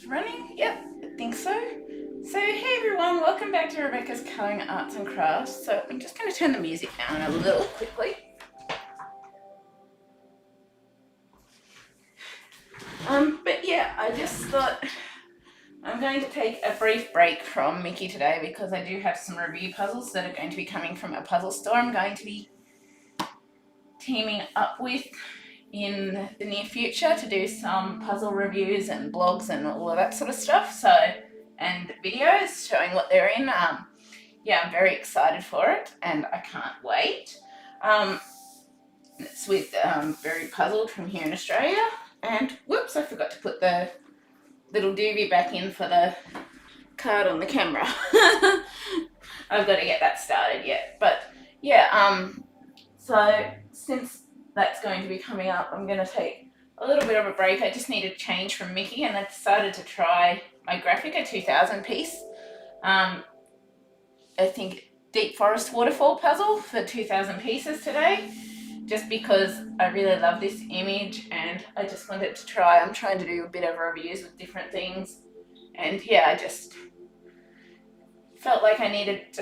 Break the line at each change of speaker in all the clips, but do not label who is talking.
Running? Yep, I think so. So hey everyone, welcome back to Rebecca's Colouring Arts and Crafts. So I'm just going to turn the music down a little quickly. But yeah, I just thought I'm going to take a brief break from Mickey today because I do have some review puzzles that are going to be coming from a puzzle store I'm going to be teaming up with in the near future to do some puzzle reviews and blogs and all of that sort of stuff. So, and videos showing what they're in. Yeah, I'm very excited for it and I can't wait. It's with Very Puzzled from here in Australia. And whoops, I forgot to put the little doobie back in for the card on the camera. I've got to get that started yet. But yeah, so since that's going to be coming up, I'm going to take a little bit of a break. I just needed a change from Mickey and I decided to try my Grafika 2000 piece. I think Deep Forest Waterfall Puzzle for 2000 pieces today, just because I really love this image and I just wanted to try. I'm trying to do a bit of reviews with different things, and yeah, I just felt like I needed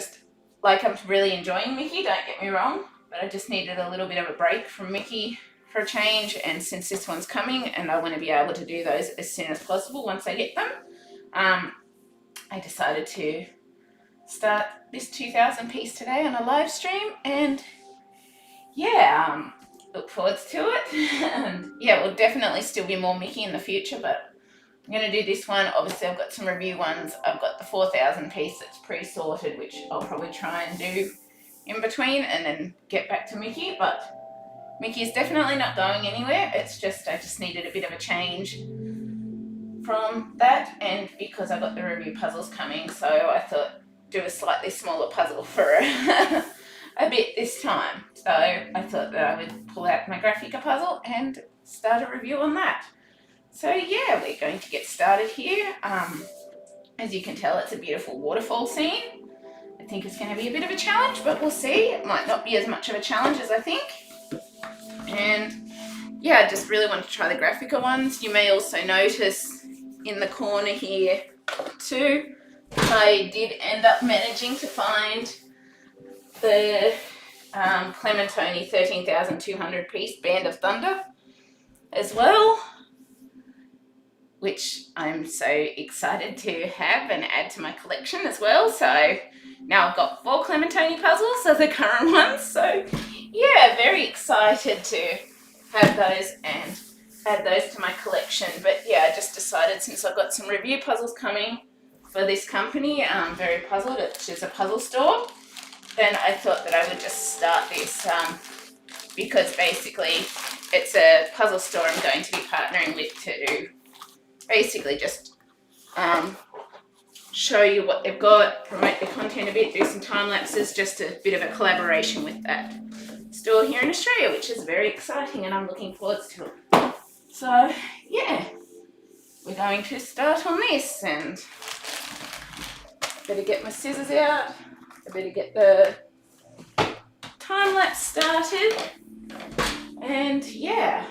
I'm really enjoying Mickey, don't get me wrong, but I just needed a little bit of a break from Mickey for a change, and since this one's coming and I want to be able to do those as soon as possible once I get them, I decided to start this 2000 piece today on a live stream, and yeah, look forward to it. And yeah, we'll definitely still be more Mickey in the future, but I'm going to do this one. Obviously I've got some review ones. I've got the 4000 piece that's pre-sorted, which I'll probably try and do in between and then get back to Mickey, but Mickey's definitely not going anywhere. It's just I just needed a bit of a change from that, and because I got the review puzzles coming, so I thought do a slightly smaller puzzle for a bit this time. So I thought that I would pull out my Grafika puzzle and start a review on that. So yeah, we're going to get started here. As you can tell, it's a beautiful waterfall scene. I think it's going to be a bit of a challenge, but we'll see. It might not be as much of a challenge as I think. And yeah, I just really want to try the Grafika ones. You may also notice in the corner here too, I did end up managing to find the Clementoni 13,200 piece Band of Thunder as well, which I'm so excited to have and add to my collection as well. So now I've got 4 Clementoni puzzles of the current ones. So yeah, very excited to have those and add those to my collection. But yeah, I just decided, since I've got some review puzzles coming for this company, Very Puzzled, which is a puzzle store, then I thought that I would just start this because basically it's a puzzle store I'm going to be partnering with to basically just show you what they've got, promote the content a bit, do some time lapses, just a bit of a collaboration with that store here in Australia, which is very exciting and I'm looking forward to it. So yeah, we're going to start on this, and I better get my scissors out, I better get the time lapse started, and yeah.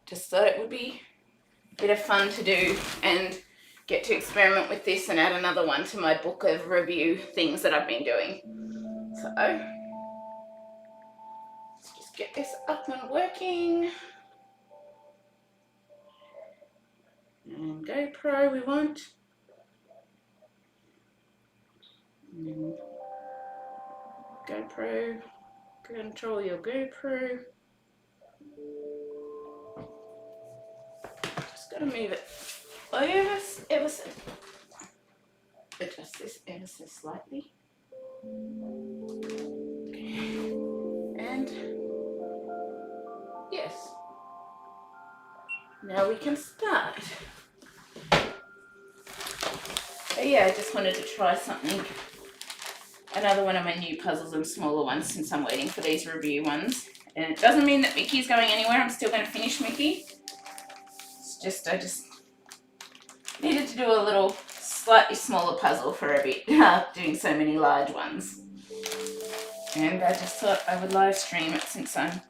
Just thought it would be a bit of fun to do and get to experiment with this and add another one to my book of review things that I've been doing. So let's just get this up and working. And GoPro we want. And GoPro, control your GoPro. Just gotta move it ever so, adjust this ever so slightly. Okay. And yes, now we can start. So yeah, I just wanted to try something, another one of my new puzzles and smaller ones, since I'm waiting for these review ones. And it doesn't mean that Mickey's going anywhere, I'm still going to finish Mickey. It's just, I just needed to do a little slightly smaller puzzle for a bit, doing so many large ones. And I just thought I would live stream it since I'm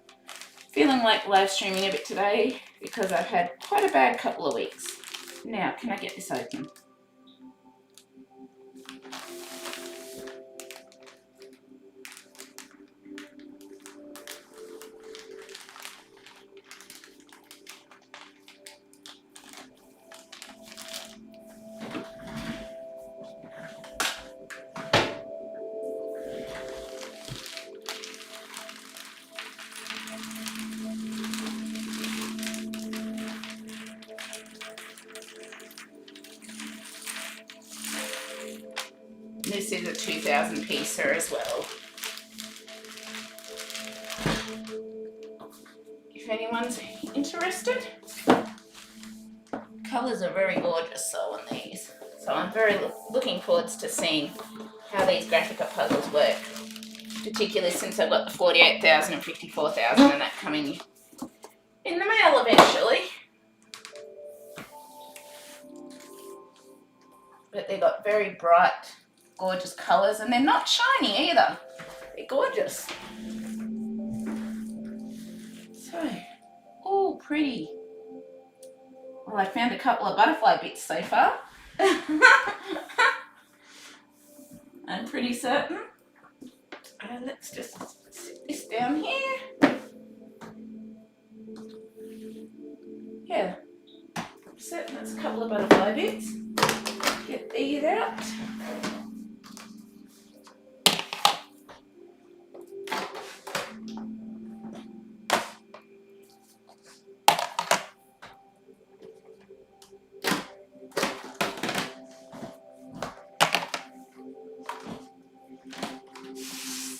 Feeling like live streaming a bit today because I've had quite a bad couple of weeks. Now, can I get this open? This is a 2000 piecer as well. If anyone's interested. Colours are very gorgeous though on these. So I'm very looking forward to seeing how these Grafika puzzles work. Particularly since I've got the 48,000 and 54,000 and that coming in the mail eventually. But they've got very bright, gorgeous colours, and they're not shiny either. They're gorgeous. So, oh, pretty. Well, I found a couple of butterfly bits so far. I'm pretty certain. Let's just sit this down here. Yeah, I'm certain that's a couple of butterfly bits. Get these out.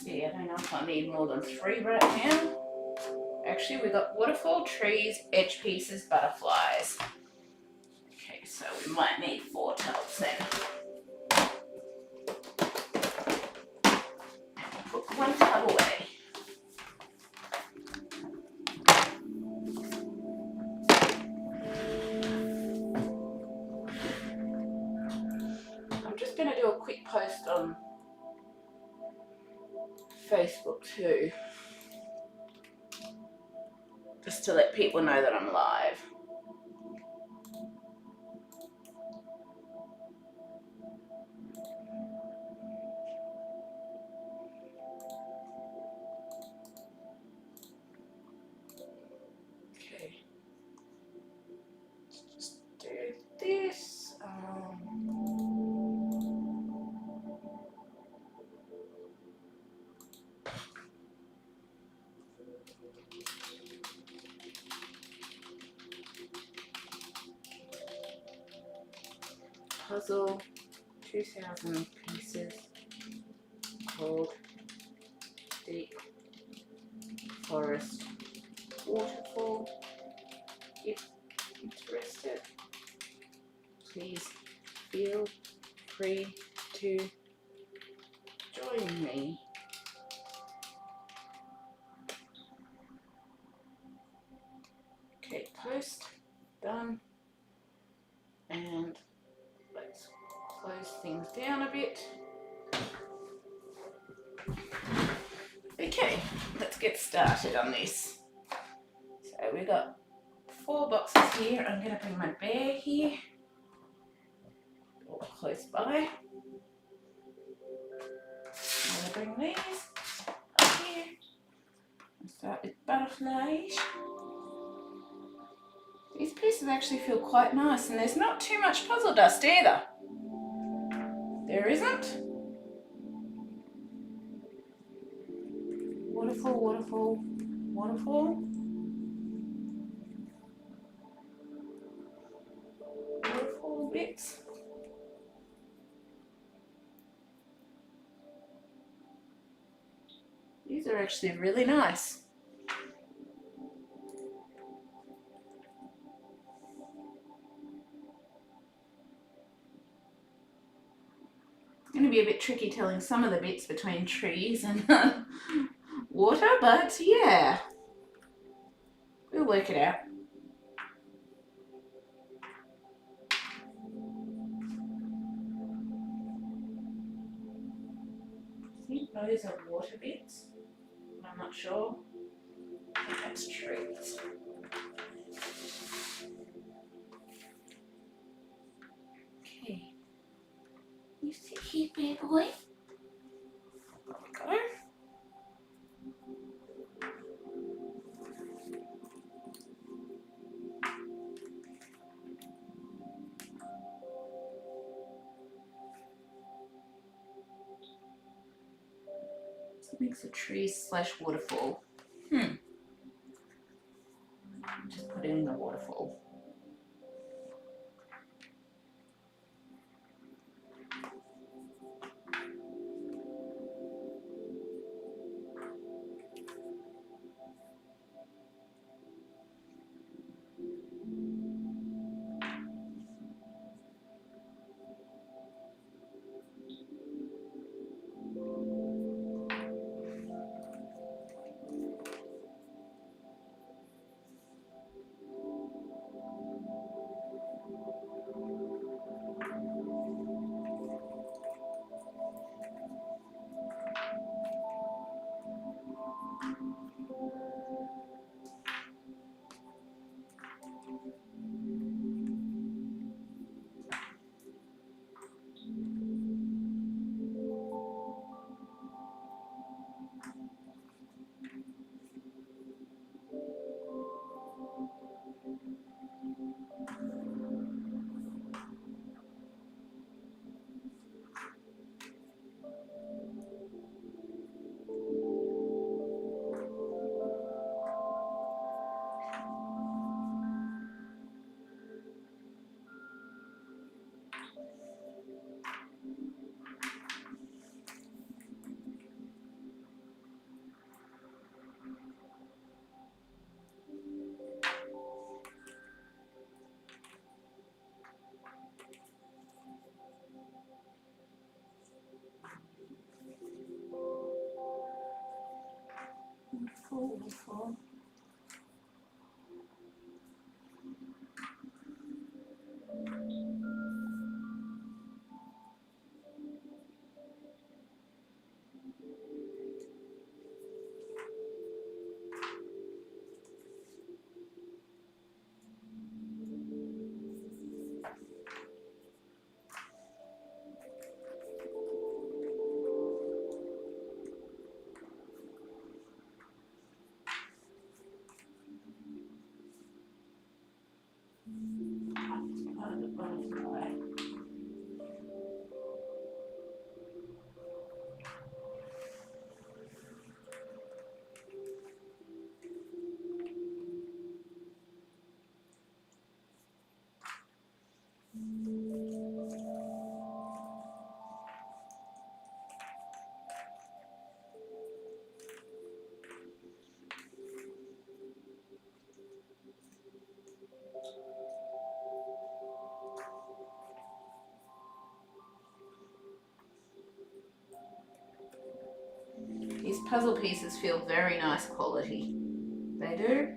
See, I don't know if I need more than 3 right now. Actually, we got waterfall, trees, edge pieces, butterflies. Okay, so we might need 4 tubs then. Put 1 tub away. I'm just going to do a quick post on Facebook too, just to let people know that I'm live. Okay, let's just do this. Puzzle, 2000 pieces, called Deep Forest Waterfall. If interested, please feel free to join me. Okay, post done, and let's close things down a bit. Okay, let's get started on this. So we've got 4 boxes here. I'm going to bring my bear here, or close by. I'm going to bring these up here. I'll start with butterflies. These pieces actually feel quite nice, and there's not too much puzzle dust either. There isn't. Waterfall, waterfall, waterfall. Waterfall bits. These are actually really nice. It's going to be a bit tricky telling some of the bits between trees and water, but yeah, we'll work it out. I think those are water bits, but I'm not sure. That's trees. Okay. You sit here, big boy. There we go. So it makes a tree / waterfall. Just put it in the waterfall. Waterfall. Part of the butterfly. These puzzle pieces feel very nice quality. They do.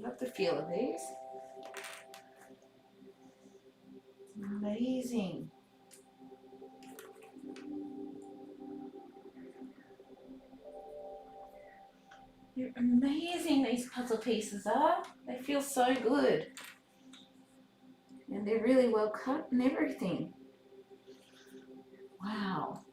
love the feel of these. Amazing. They're amazing, these puzzle pieces are. They feel so good. And they're really well cut and everything. Wow.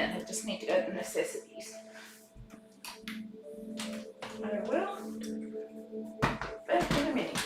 minute, I just need to go to the necessities. I will. Back in a minute.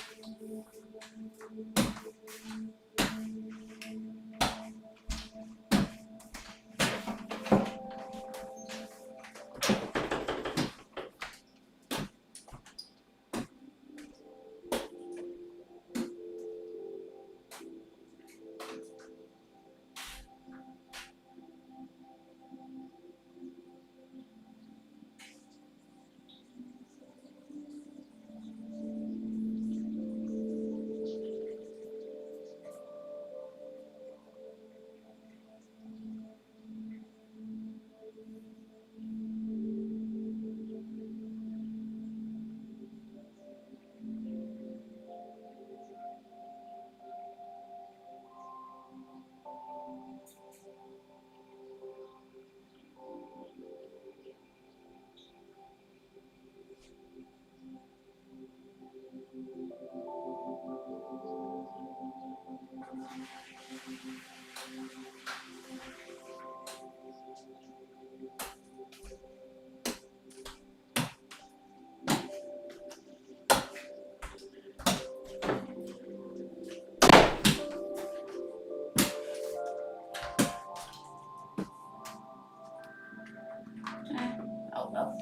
Oh well.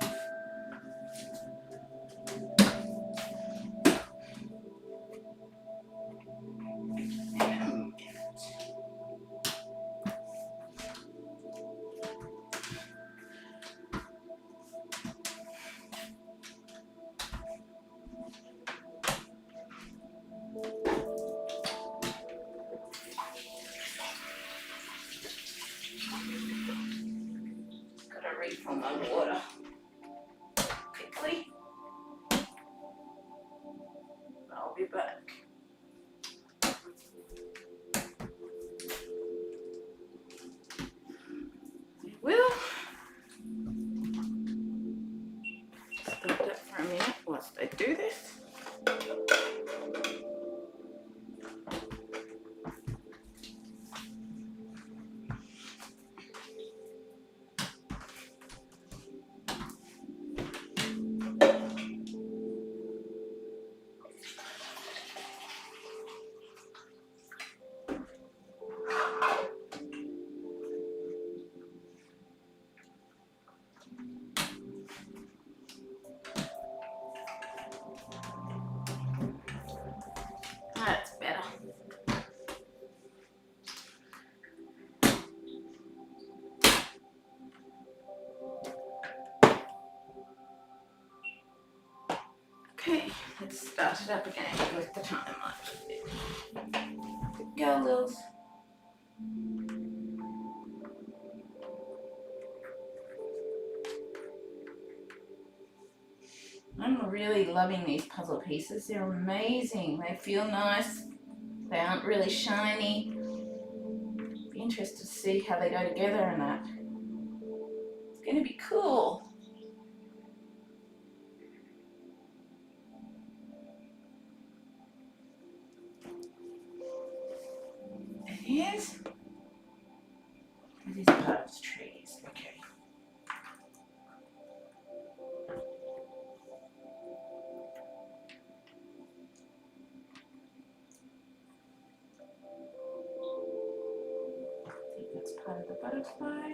Gotta refill my water quickly. I'll be back. Will stop that for a minute whilst I do this. That's better. Okay, let's start it up again with the time lapse. Go, Lils. I'm really loving these puzzle pieces. They're amazing. They feel nice. They aren't really shiny. Be interested to see how they go together and that. It's going to be cool. It is. It is part of trees. Okay. I think that's part of the butterfly.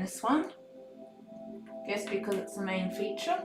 this one. Guess because it's the main feature.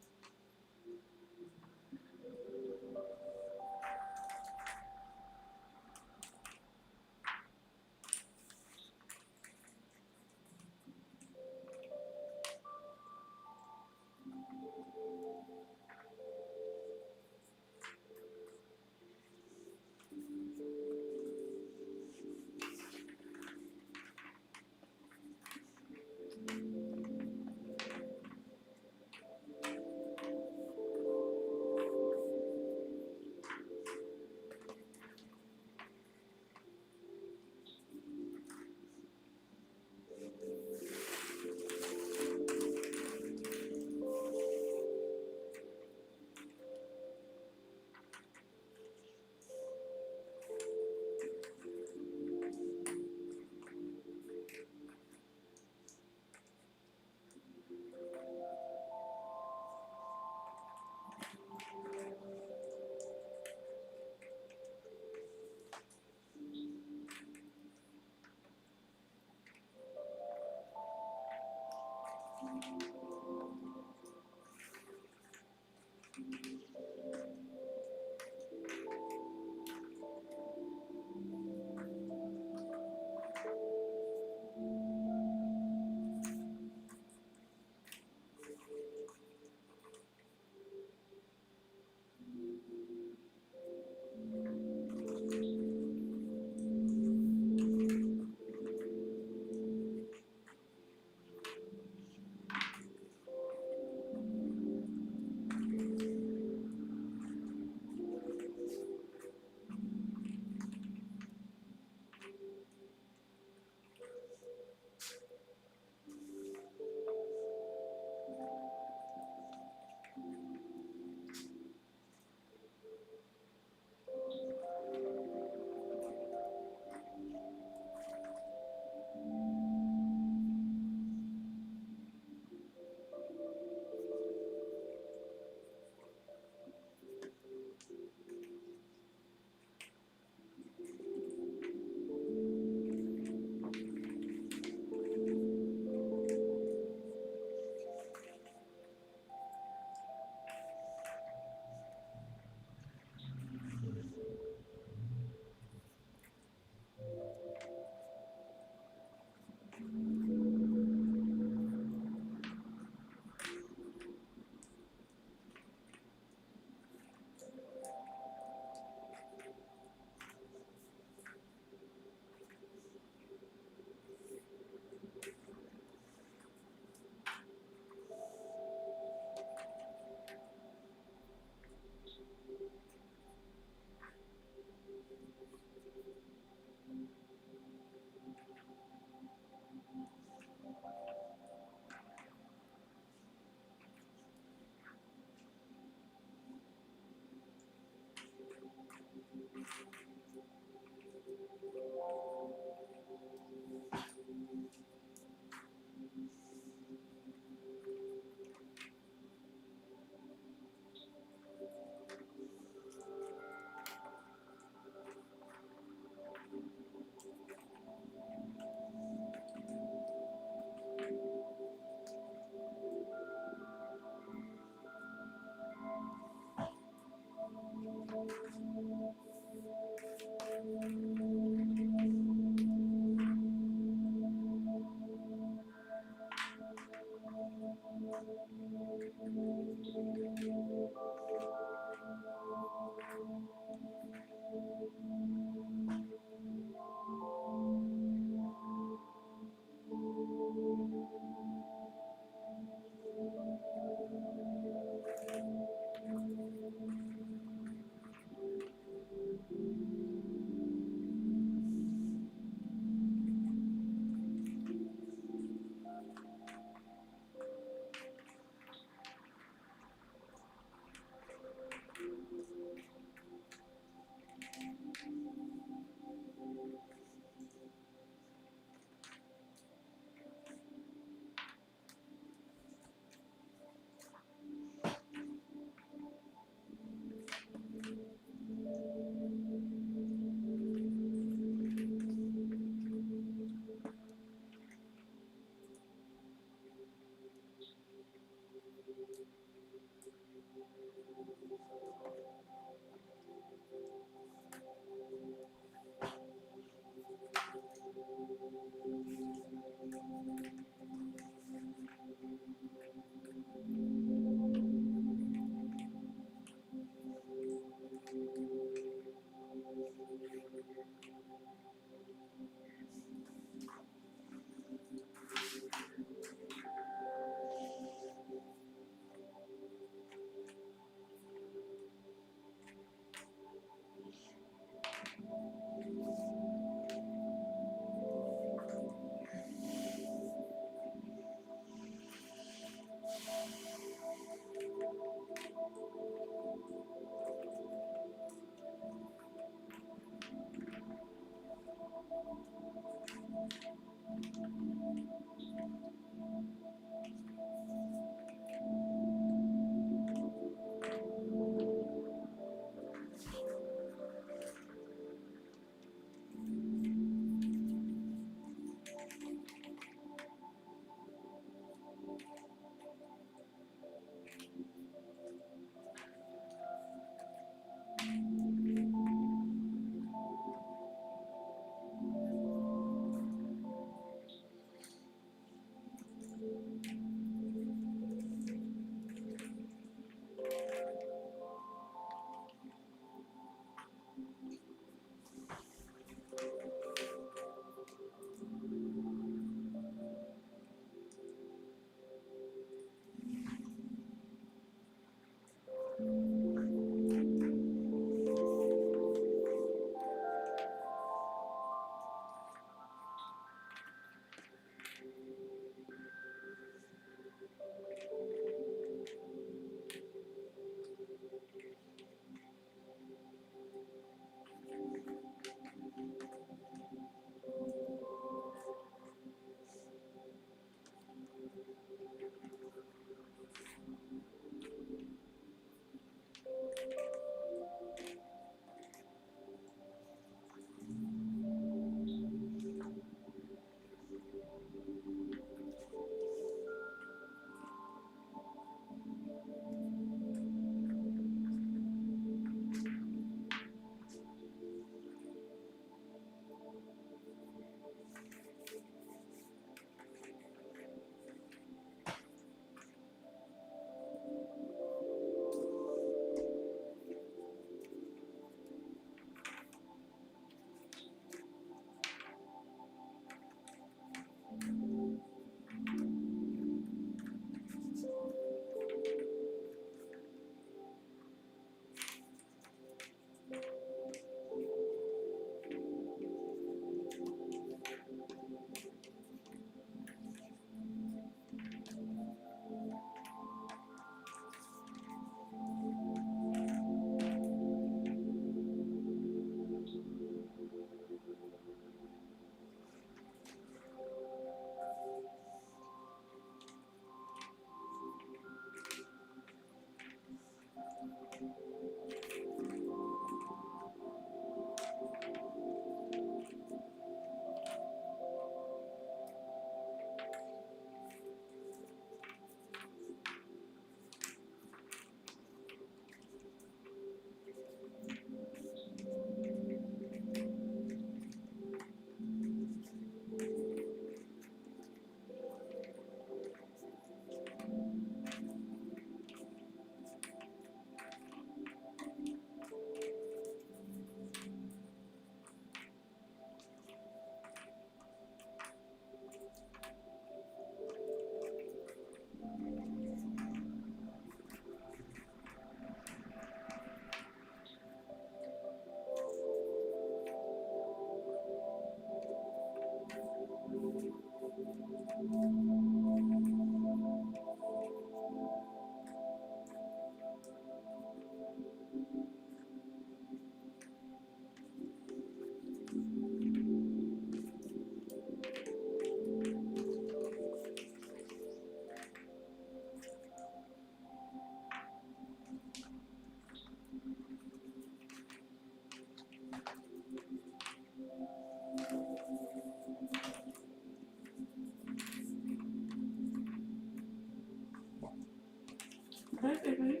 Right, baby.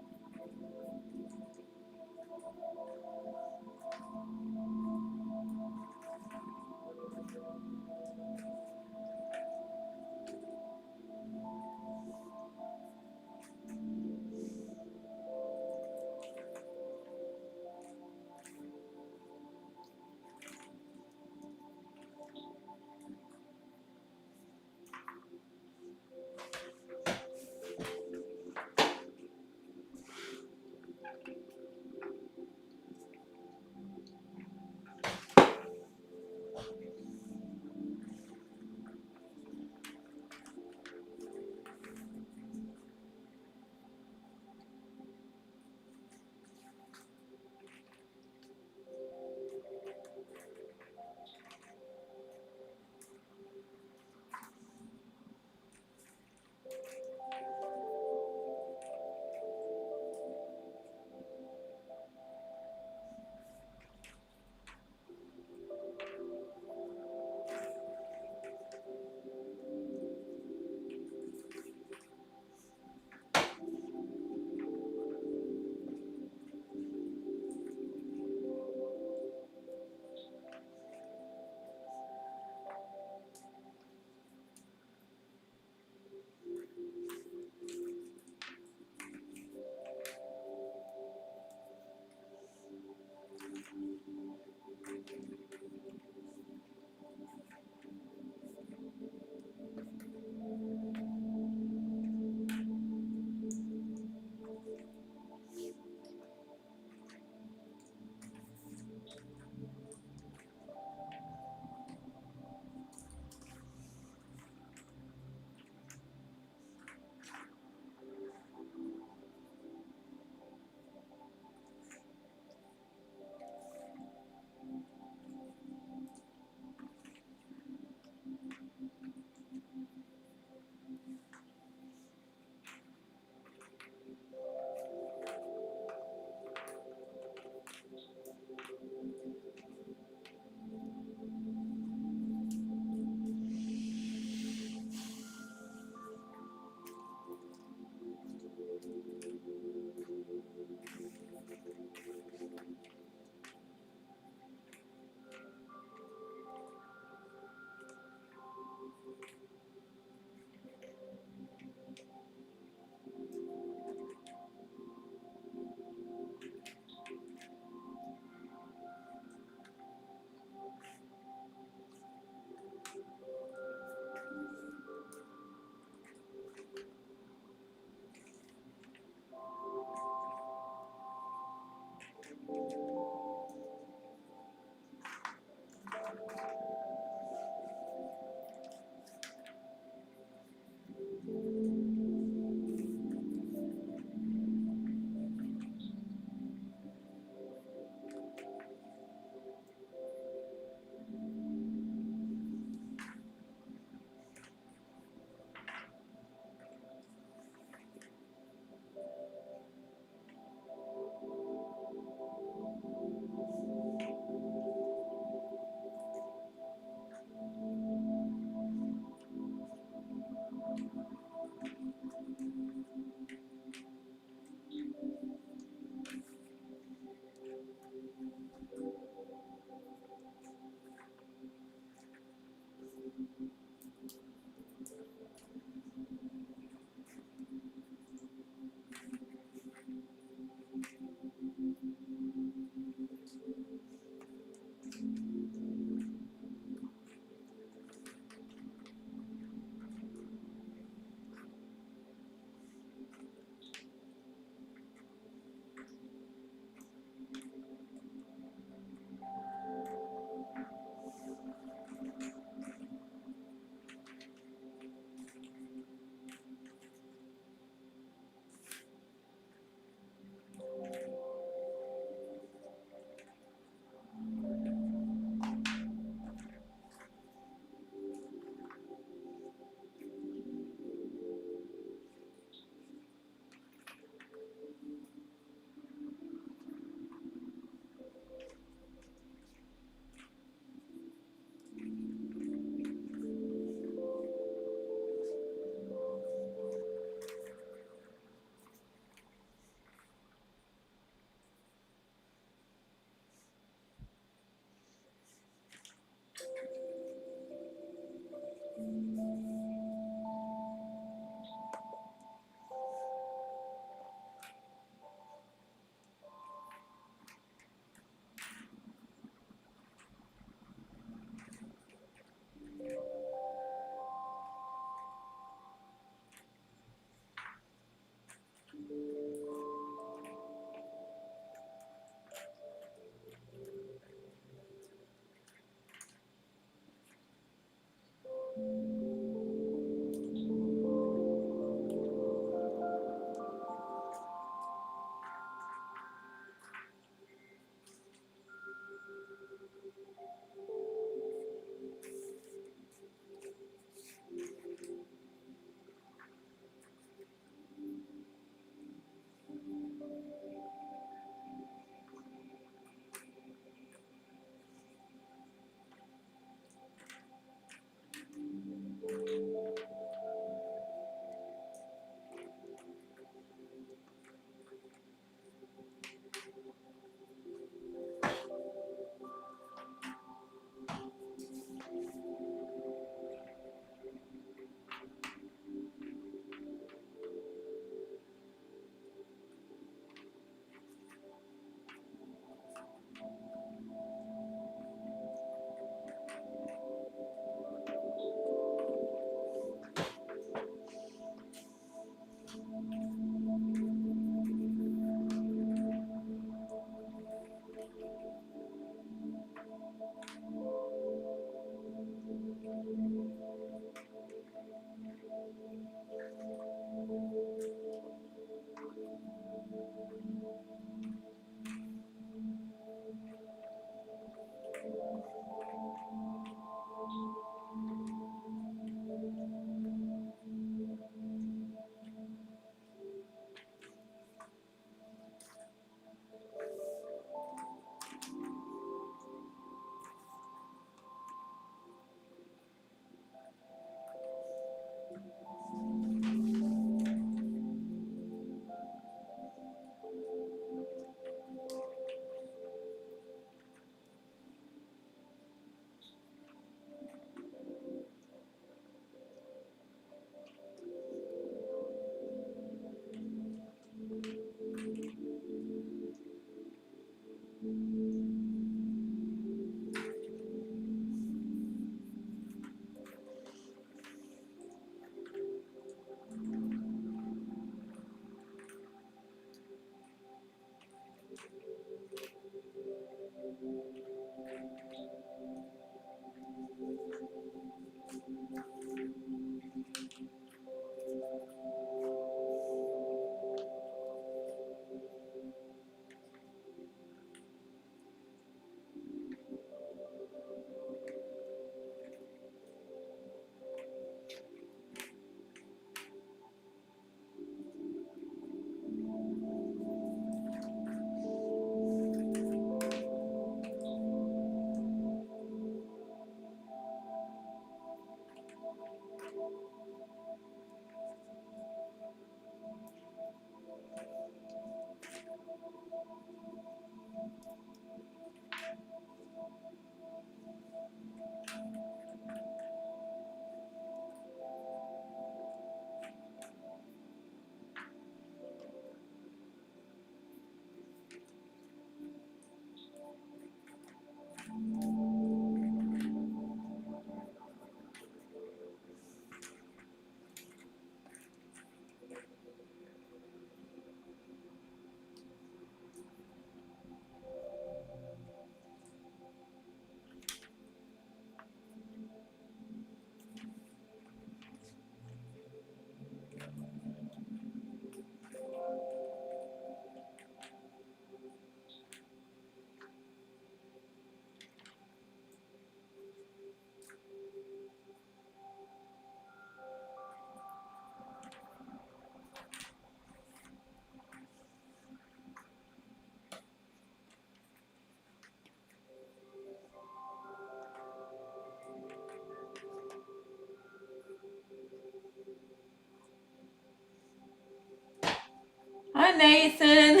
Nathan.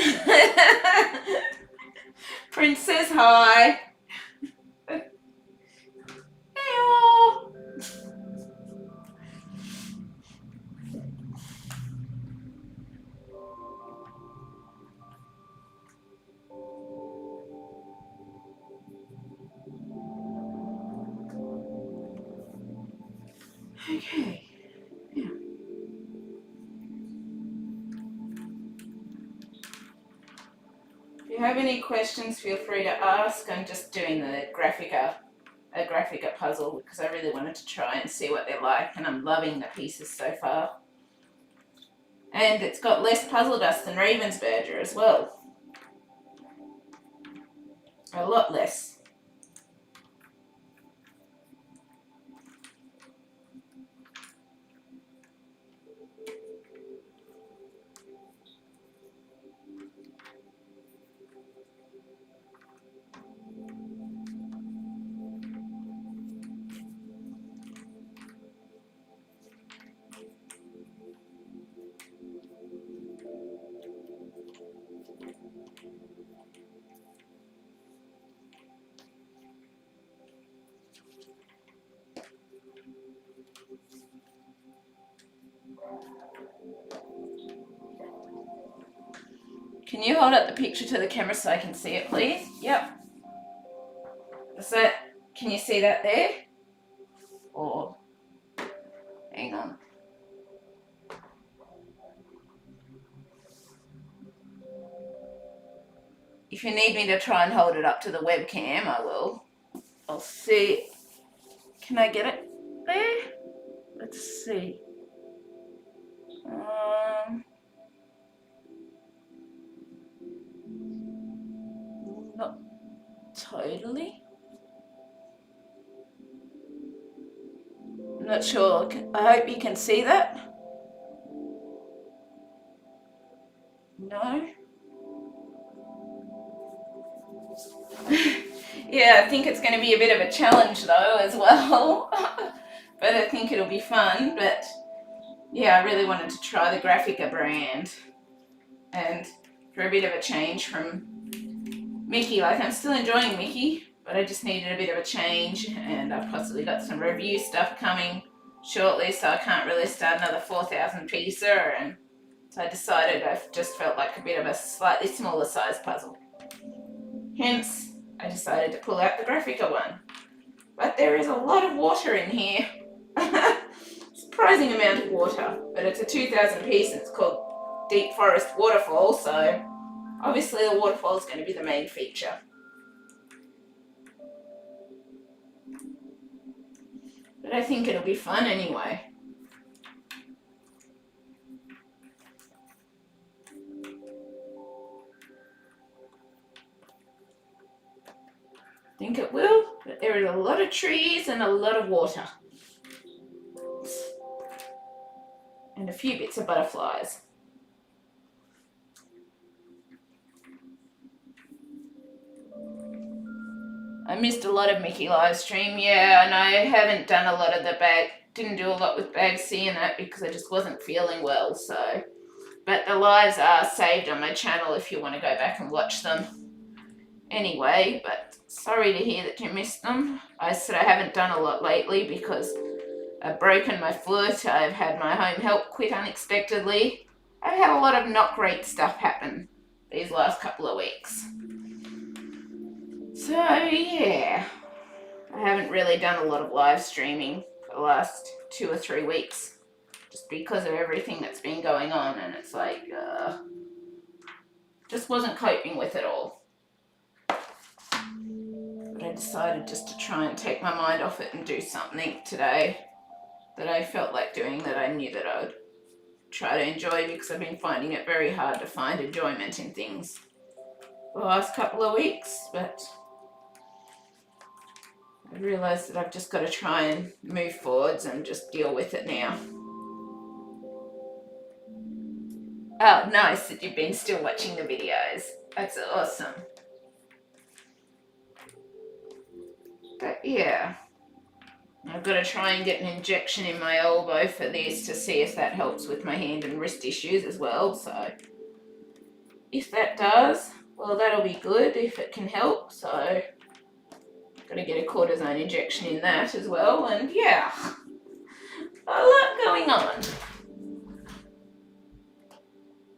Princess, hi. Hello. Okay. Yeah. If you have any questions, feel free to ask. I'm just doing a Grafika puzzle because I really wanted to try and see what they're like, and I'm loving the pieces so far. And it's got less puzzle dust than Ravensburger as well. A lot less. Can you hold up the picture to the camera so I can see it, please? Yep. Is that, can you see that there? Or, hang on. If you need me to try and hold it up to the webcam, I will. I'll see. Can I get it there? Let's see. Not totally. I'm not sure. I hope you can see that. No? Yeah, I think it's going to be a bit of a challenge though as well. But I think it'll be fun. But yeah, I really wanted to try the Grafika brand. And for a bit of a change from Mickey. Like, I'm still enjoying Mickey, but I just needed a bit of a change, and I've possibly got some review stuff coming shortly, so I can't really start another 4,000 piecer, and so I decided I just felt like a bit of a slightly smaller size puzzle. Hence, I decided to pull out the Grafika one. But there is a lot of water in here. Surprising amount of water, but it's a 2,000 piece, and it's called Deep Forest Waterfall, so obviously the waterfall is going to be the main feature. But I think it'll be fun anyway. I think it will, but there are a lot of trees and a lot of water. And a few bits of butterflies. I missed a lot of Mickey live stream, yeah, and I haven't done a lot of the didn't do a lot with Bag C and that because I just wasn't feeling well, so. But the lives are saved on my channel if you want to go back and watch them. Anyway, but sorry to hear that you missed them. I said I haven't done a lot lately because I've broken my foot, I've had my home help quit unexpectedly. I've had a lot of not great stuff happen these last couple of weeks. So yeah, I haven't really done a lot of live streaming for the last 2 or 3 weeks just because of everything that's been going on, and it's like, just wasn't coping with it all. But I decided just to try and take my mind off it and do something today that I felt like doing, that I knew that I would try to enjoy, because I've been finding it very hard to find enjoyment in things the last couple of weeks, but I realised that I've just got to try and move forwards and just deal with it now. Oh, nice that you've been still watching the videos. That's awesome. But yeah, I've got to try and get an injection in my elbow for this to see if that helps with my hand and wrist issues as well, so if that does, well, that'll be good if it can help. So gotta get a cortisone injection in that as well, and yeah, a lot going on.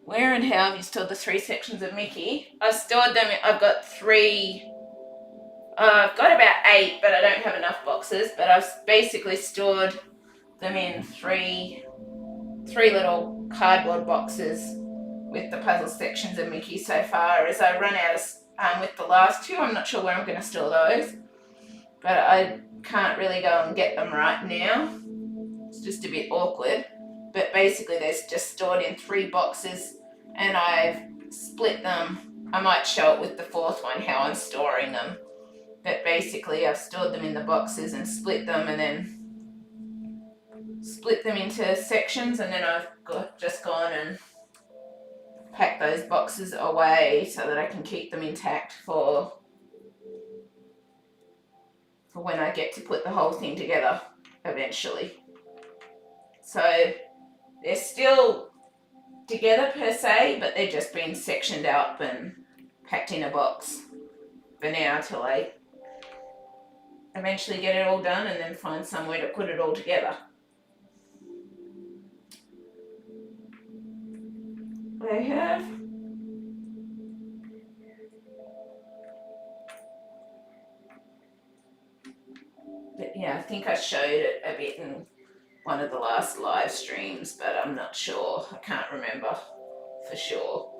Where and how have you stored the 3 sections of Mickey? I stored them, I've got 3, I've got about 8, but I don't have enough boxes, but I've basically stored them in 3 little cardboard boxes with the puzzle sections of Mickey so far. As I run out of, with the last 2, I'm not sure where I'm going to store those, but I can't really go and get them right now. It's just a bit awkward, but basically they're just stored in 3 boxes, and I've split them. I might show it with the 4th one how I'm storing them, but basically I've stored them in the boxes and split them, and then split them into sections, and then I've just gone and packed those boxes away so that I can keep them intact for when I get to put the whole thing together eventually. So they're still together per se, but they're just being sectioned up and packed in a box for now till I eventually get it all done and then find somewhere to put it all together. I have but yeah, I think I showed it a bit in one of the last live streams, but I'm not sure. I can't remember for sure.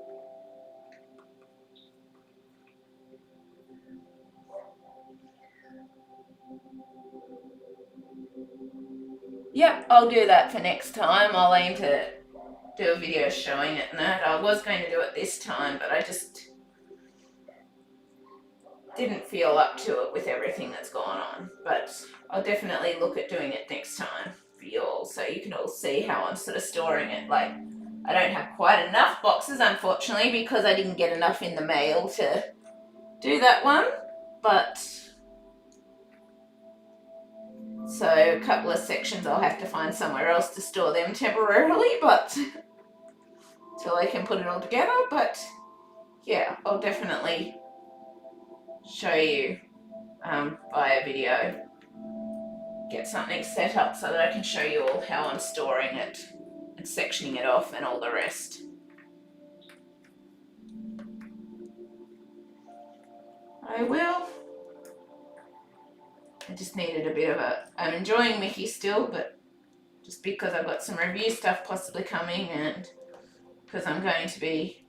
Yep, I'll do that for next time. I'll aim to do a video showing it and that. I was going to do it this time, but I just didn't feel up to it with everything that's gone on. But I'll definitely look at doing it next time for you all, so you can all see how I'm sort of storing it. Like, I don't have quite enough boxes, unfortunately, because I didn't get enough in the mail to do that one, but so a couple of sections I'll have to find somewhere else to store them temporarily, but till I can put it all together. But yeah, I'll definitely show you via video, get something set up so that I can show you all how I'm storing it and sectioning it off and all the rest. I will. I just needed a bit of I'm enjoying Mickey still, but just because I've got some review stuff possibly coming, and because I'm going to be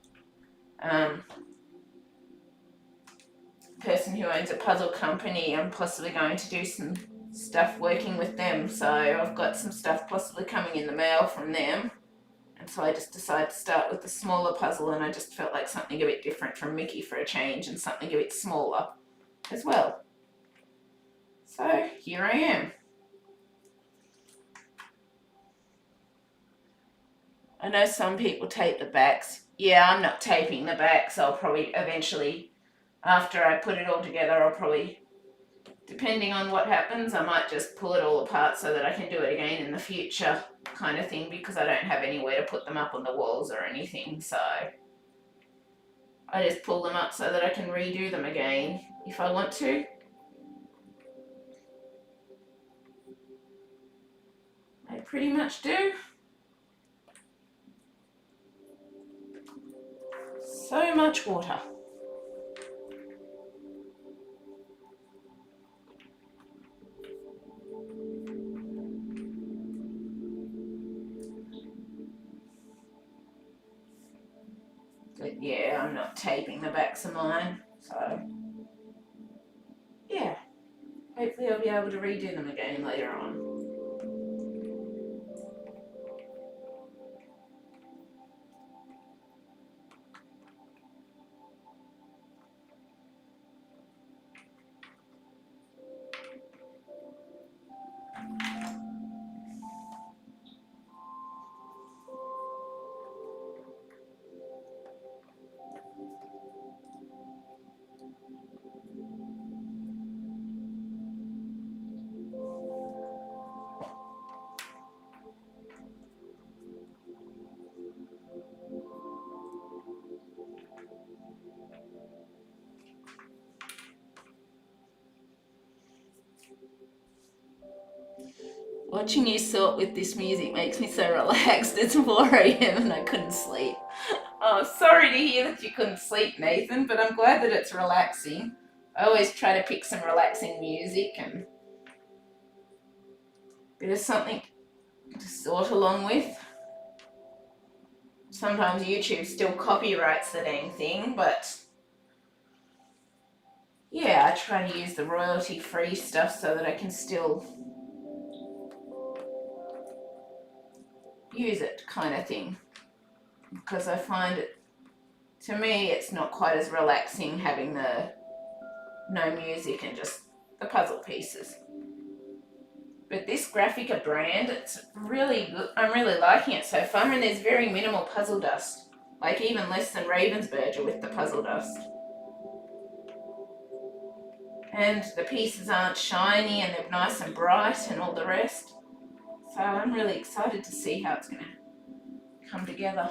person who owns a puzzle company, I'm possibly going to do some stuff working with them, so I've got some stuff possibly coming in the mail from them, and so I just decided to start with the smaller puzzle, and I just felt like something a bit different from Mickey for a change, and something a bit smaller as well. So here I am. I know some people tape the backs. Yeah, I'm not taping the backs. I'll probably eventually, after I put it all together, I'll probably, depending on what happens, I might just pull it all apart so that I can do it again in the future, kind of thing, because I don't have anywhere to put them up on the walls or anything, so I just pull them up so that I can redo them again if I want to. I pretty much do. So much water. But yeah, I'm not taping the backs of mine, so yeah, hopefully I'll be able to redo them again later on. Watching you sort with this music makes me so relaxed. It's 4 a.m. and I couldn't sleep. Oh, sorry to hear that you couldn't sleep, Nathan, but I'm glad that it's relaxing. I always try to pick some relaxing music and a bit of something to sort along with. Sometimes YouTube still copyrights the dang thing, but yeah, I try to use the royalty-free stuff so that I can still use it, kind of thing. Because I find it, to me, it's not quite as relaxing having the no music and just the puzzle pieces. But this Grafika brand, it's really good. I'm really liking it so far, and there's very minimal puzzle dust. Like even less than Ravensburger with the puzzle dust. And the pieces aren't shiny and they're nice and bright and all the rest. So I'm really excited to see how it's going to come together.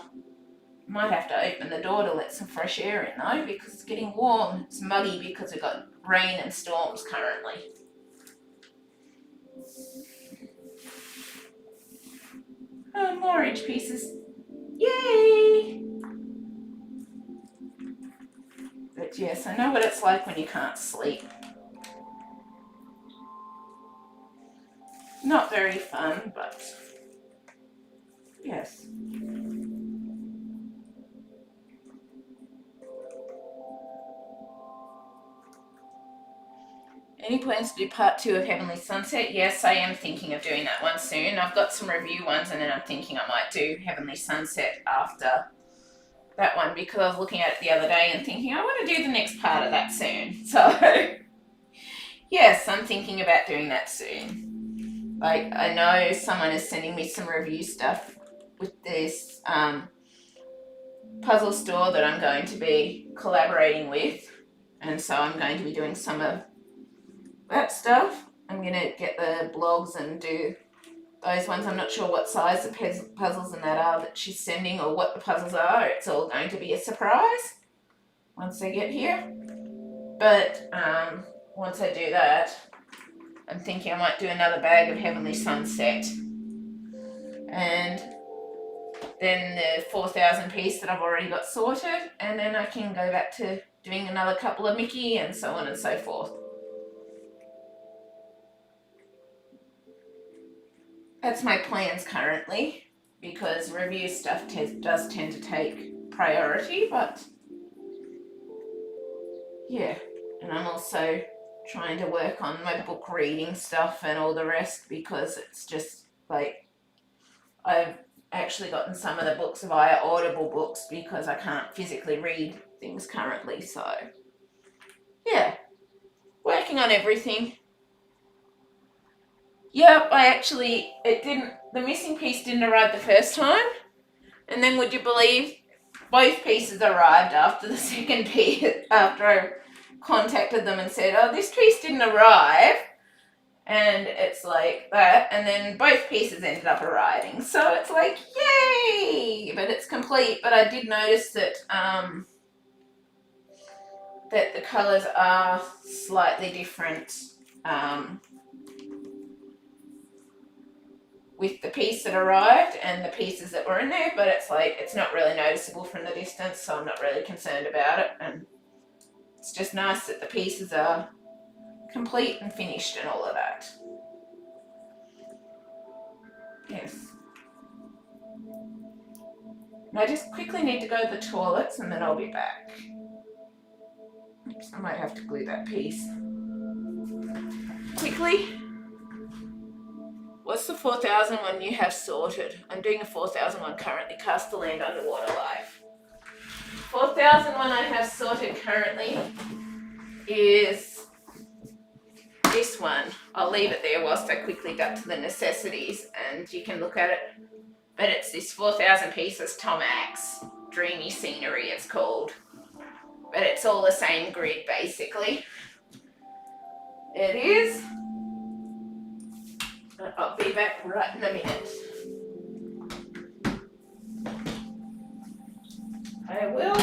Might have to open the door to let some fresh air in though, because it's getting warm. It's muggy because we've got rain and storms currently. Oh, more edge pieces. Yay! But yes, I know what it's like when you can't sleep. Not very fun, but yes. Any plans to do part 2 of Heavenly Sunset? Yes, I am thinking of doing that one soon. I've got some review ones and then I'm thinking I might do Heavenly Sunset after that one because I was looking at it the other day and thinking I want to do the next part of that soon. So, yes, I'm thinking about doing that soon. Like, I know someone is sending me some review stuff with this puzzle store that I'm going to be collaborating with. And so I'm going to be doing some of that stuff. I'm going to get the blogs and do those ones. I'm not sure what size the puzzles and that are that she's sending or what the puzzles are. It's all going to be a surprise once they get here. But once I do that, I'm thinking I might do another bag of Heavenly Sunset. And then the 4,000 piece that I've already got sorted. And then I can go back to doing another couple of Mickey and so on and so forth. That's my plans currently, because review stuff does tend to take priority, but yeah. And I'm also trying to work on my book reading stuff and all the rest, because it's just like I've actually gotten some of the books via Audible books because I can't physically read things currently. So yeah, working on everything. Yep, the missing piece didn't arrive the first time. And then would you believe both pieces arrived after the second piece, after I contacted them and said, oh, this piece didn't arrive. And it's like that. And then both pieces ended up arriving. So it's like, yay! But it's complete. But I did notice that that the colours are slightly different. With the piece that arrived and the pieces that were in there, but it's like, it's not really noticeable from the distance, so I'm not really concerned about it. And it's just nice that the pieces are complete and finished and all of that. Yes. And I just quickly need to go to the toilets and then I'll be back. Oops, I might have to glue that piece. Quickly. What's the 4,000 one you have sorted? I'm doing a 4,000 one currently, Cast the Land Underwater Life. 4,000 one I have sorted currently is this one. I'll leave it there whilst I quickly duck to the necessities and you can look at it. But it's this 4,000 pieces Tom Axe Dreamy Scenery it's called. But it's all the same grid basically. It is. I'll be back right in a minute. I will.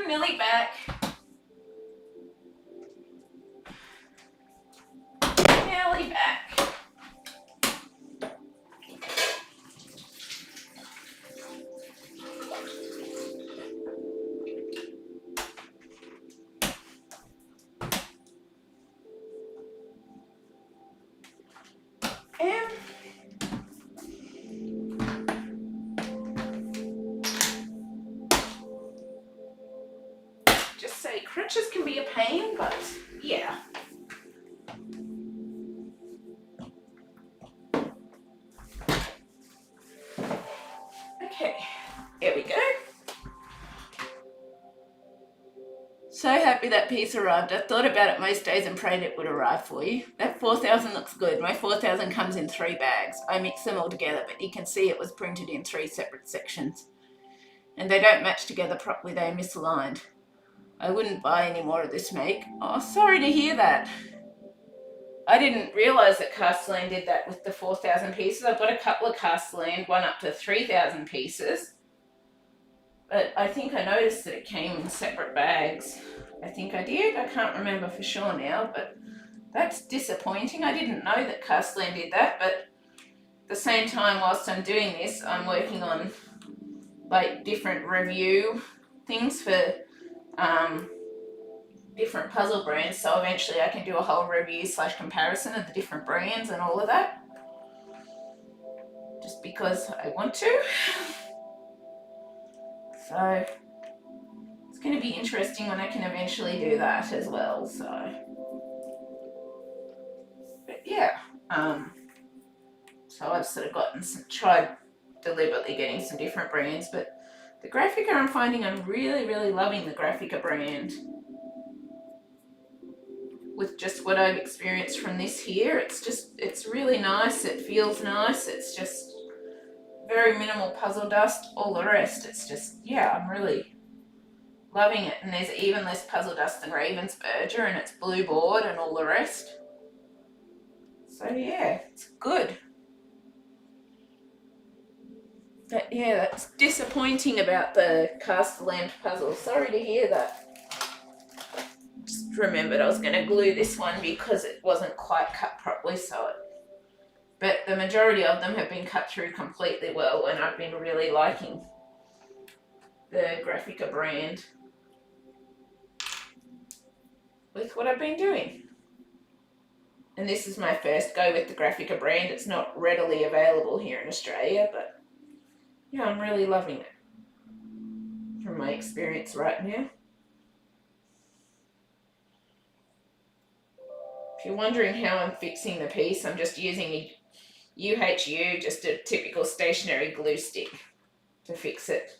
nearly back. Nearly back. And just say crutches can be a pain, but yeah. Okay, here we go. So happy that piece arrived. I thought about it most days and prayed it would arrive for you. That 4,000 looks good. My 4,000 comes in 3 bags. I mix them all together, but you can see it was printed in 3 separate sections. And they don't match together properly, they're misaligned. I wouldn't buy any more of this make. Oh, sorry to hear that. I didn't realise that Castellan did that with the 4,000 pieces. I've got a couple of Castellan, one up to 3,000 pieces. But I think I noticed that it came in separate bags. I think I did. I can't remember for sure now, but that's disappointing. I didn't know that Castellan did that, but at the same time, whilst I'm doing this, I'm working on like different review things for different puzzle brands, so eventually I can do a whole review / comparison of the different brands and all of that, just because I want to. So it's going to be interesting when I can eventually do that as well. So, but yeah, so I've sort of tried deliberately getting some different brands, but the Grafika, I'm finding I'm really loving the Grafika brand. With just what I've experienced from this here, it's really nice. It feels nice. It's just very minimal puzzle dust. All the rest, it's just, yeah, I'm really loving it. And there's even less puzzle dust than Ravensburger, and it's blue board and all the rest. So yeah, it's good. But yeah, that's disappointing about the Castellan puzzle. Sorry to hear that. Just remembered I was going to glue this one because it wasn't quite cut properly, but the majority of them have been cut through completely well, and I've been really liking the Grafika brand with what I've been doing. And this is my first go with the Grafika brand. It's not readily available here in Australia, but yeah, I'm really loving it from my experience right now. If you're wondering how I'm fixing the piece, I'm just using a UHU, just a typical stationary glue stick to fix it.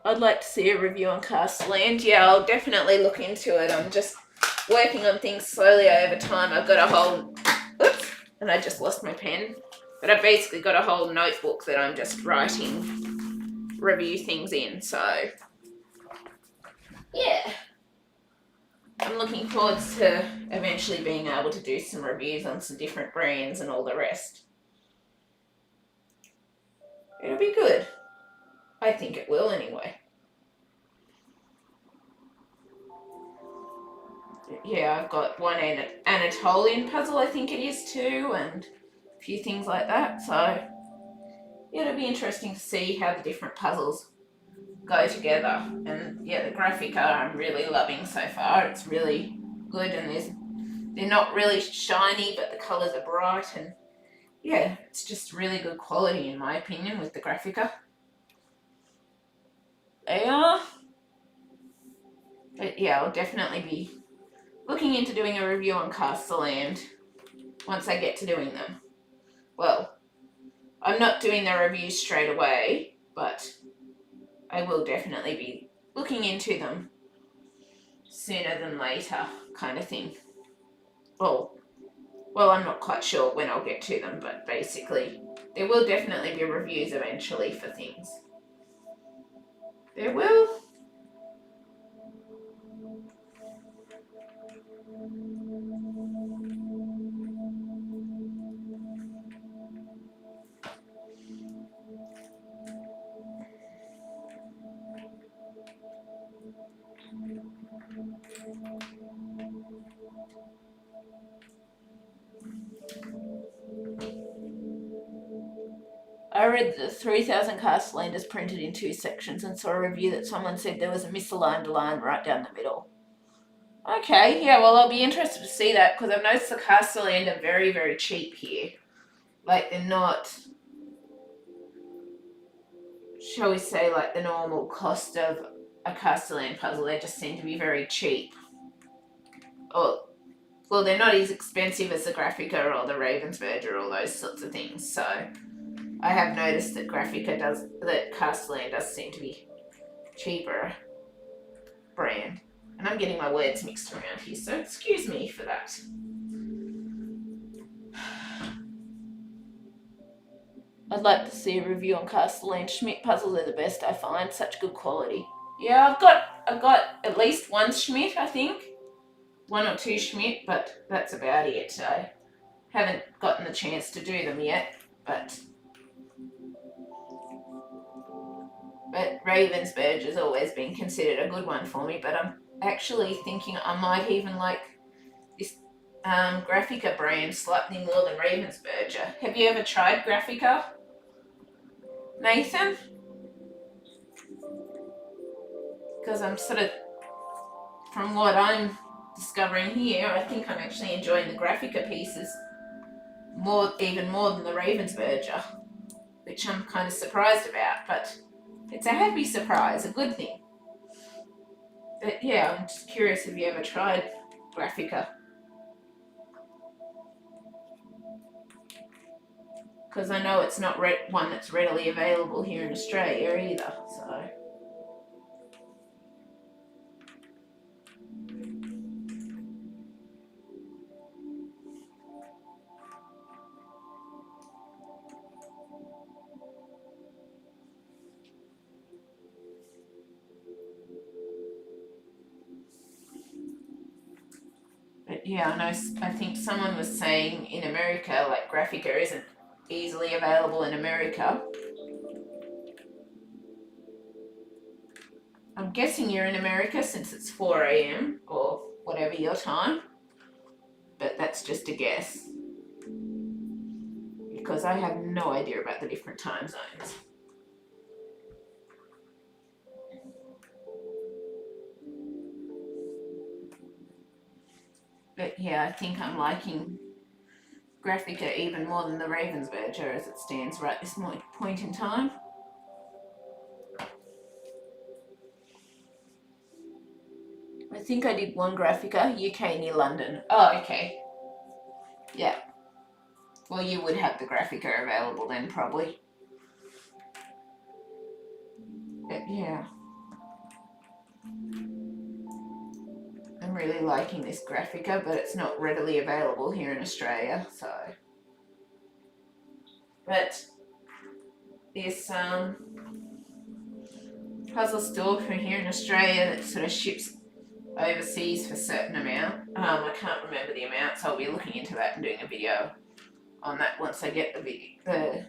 I'd like to see a review on Castellan. Yeah, I'll definitely look into it. I'm just working on things slowly over time. I've got a whole, oops, and I just lost my pen. But I've basically got a whole notebook that I'm just writing review things in. So, yeah. I'm looking forward to eventually being able to do some reviews on some different brands and all the rest. It'll be good. I think it will anyway. Yeah, I've got one Anatolian puzzle, I think it is too, and a few things like that. So yeah, it'll be interesting to see how the different puzzles go together. And yeah, the Grafika I'm really loving so far. It's really good, and they're not really shiny, but the colours are bright, and yeah, it's just really good quality in my opinion with the Grafika. They are. But yeah, I'll definitely be looking into doing a review on Castellan once I get to doing them. Well, I'm not doing the review straight away, but I will definitely be looking into them sooner than later, kind of thing. Well, I'm not quite sure when I'll get to them, but basically there will definitely be reviews eventually for things. There will. I read the 3000 Castellan is printed in 2 sections and saw a review that someone said there was a misaligned line right down the middle. Okay, yeah, well, I'll be interested to see that because I've noticed the Castellan are very, very cheap here. Like, they're not, shall we say, like the normal cost of a Castellan puzzle. They just seem to be very cheap. Oh, well, they're not as expensive as the Grafika or the Ravensburger or all those sorts of things. So I have noticed that Castellan does seem to be cheaper brand. And I'm getting my words mixed around here, so excuse me for that. I'd like to see a review on Castellan. Schmidt puzzles are the best I find, such good quality. Yeah, I've got at least one Schmidt, I think. 1 or 2 Schmidt, but that's about it. I haven't gotten the chance to do them yet, but Ravensburg has always been considered a good one for me, but I'm actually thinking I might even like this Grafika brand slightly more than Ravensburger. Have you ever tried Grafika, Nathan? Because I'm sort of, from what I'm discovering here, I think I'm actually enjoying the Grafika pieces even more than the Ravensburger, which I'm kind of surprised about, but it's a happy surprise, a good thing. But yeah, I'm just curious, have you ever tried Grafika? Because I know it's not one that's readily available here in Australia either, so. But yeah, I think someone was saying in America, like Grafika isn't easily available in America. I'm guessing you're in America since it's 4 a.m. or whatever your time, but that's just a guess because I have no idea about the different time zones. But yeah, I think I'm liking Grafika even more than the Ravensburger as it stands right this point in time. I think I did one Grafika, UK near London. Oh, okay. Yeah. Well, you would have the Grafika available then, probably. But yeah. I'm really liking this Grafika, but it's not readily available here in Australia, so. But this puzzle store from here in Australia that sort of ships overseas for a certain amount. I can't remember the amount, so I'll be looking into that and doing a video on that once I get the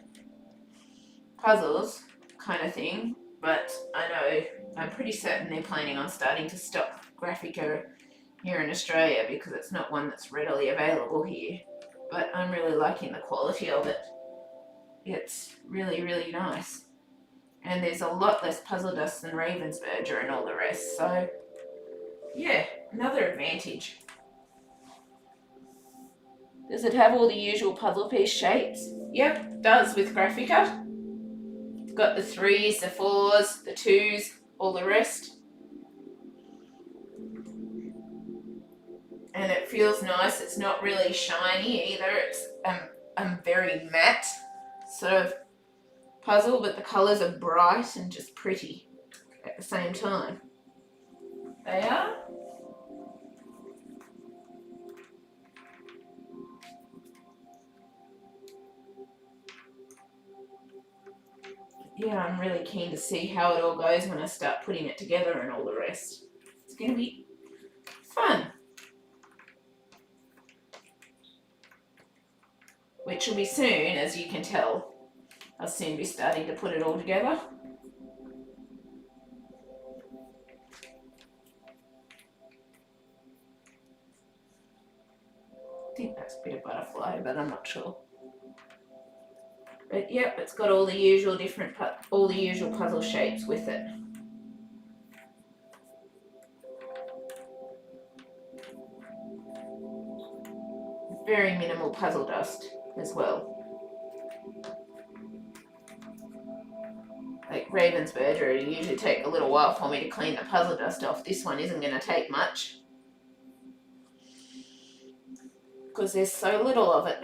puzzles kind of thing. But I'm pretty certain they're planning on starting to stock Grafika here in Australia because it's not one that's readily available here. But I'm really liking the quality of it. It's really, really nice. And there's a lot less puzzle dust than Ravensburger and all the rest, so yeah, another advantage. Does it have all the usual puzzle piece shapes? Yep, it does with Grafika. It's got the 3s, the 4s, the 2s, all the rest. And it feels nice. It's not really shiny either. It's very matte sort of puzzle, but the colours are bright and just pretty at the same time. They are. Yeah, I'm really keen to see how it all goes when I start putting it together and all the rest. It's going to be fun. Which will be soon, as you can tell. I'll soon be starting to put it all together. I think that's a bit of butterfly, but I'm not sure. But yep, it's got all the usual puzzle shapes with it. Very minimal puzzle dust as well. Like Ravensburger, it'll usually take a little while for me to clean the puzzle dust off. This one isn't going to take much because there's so little of it.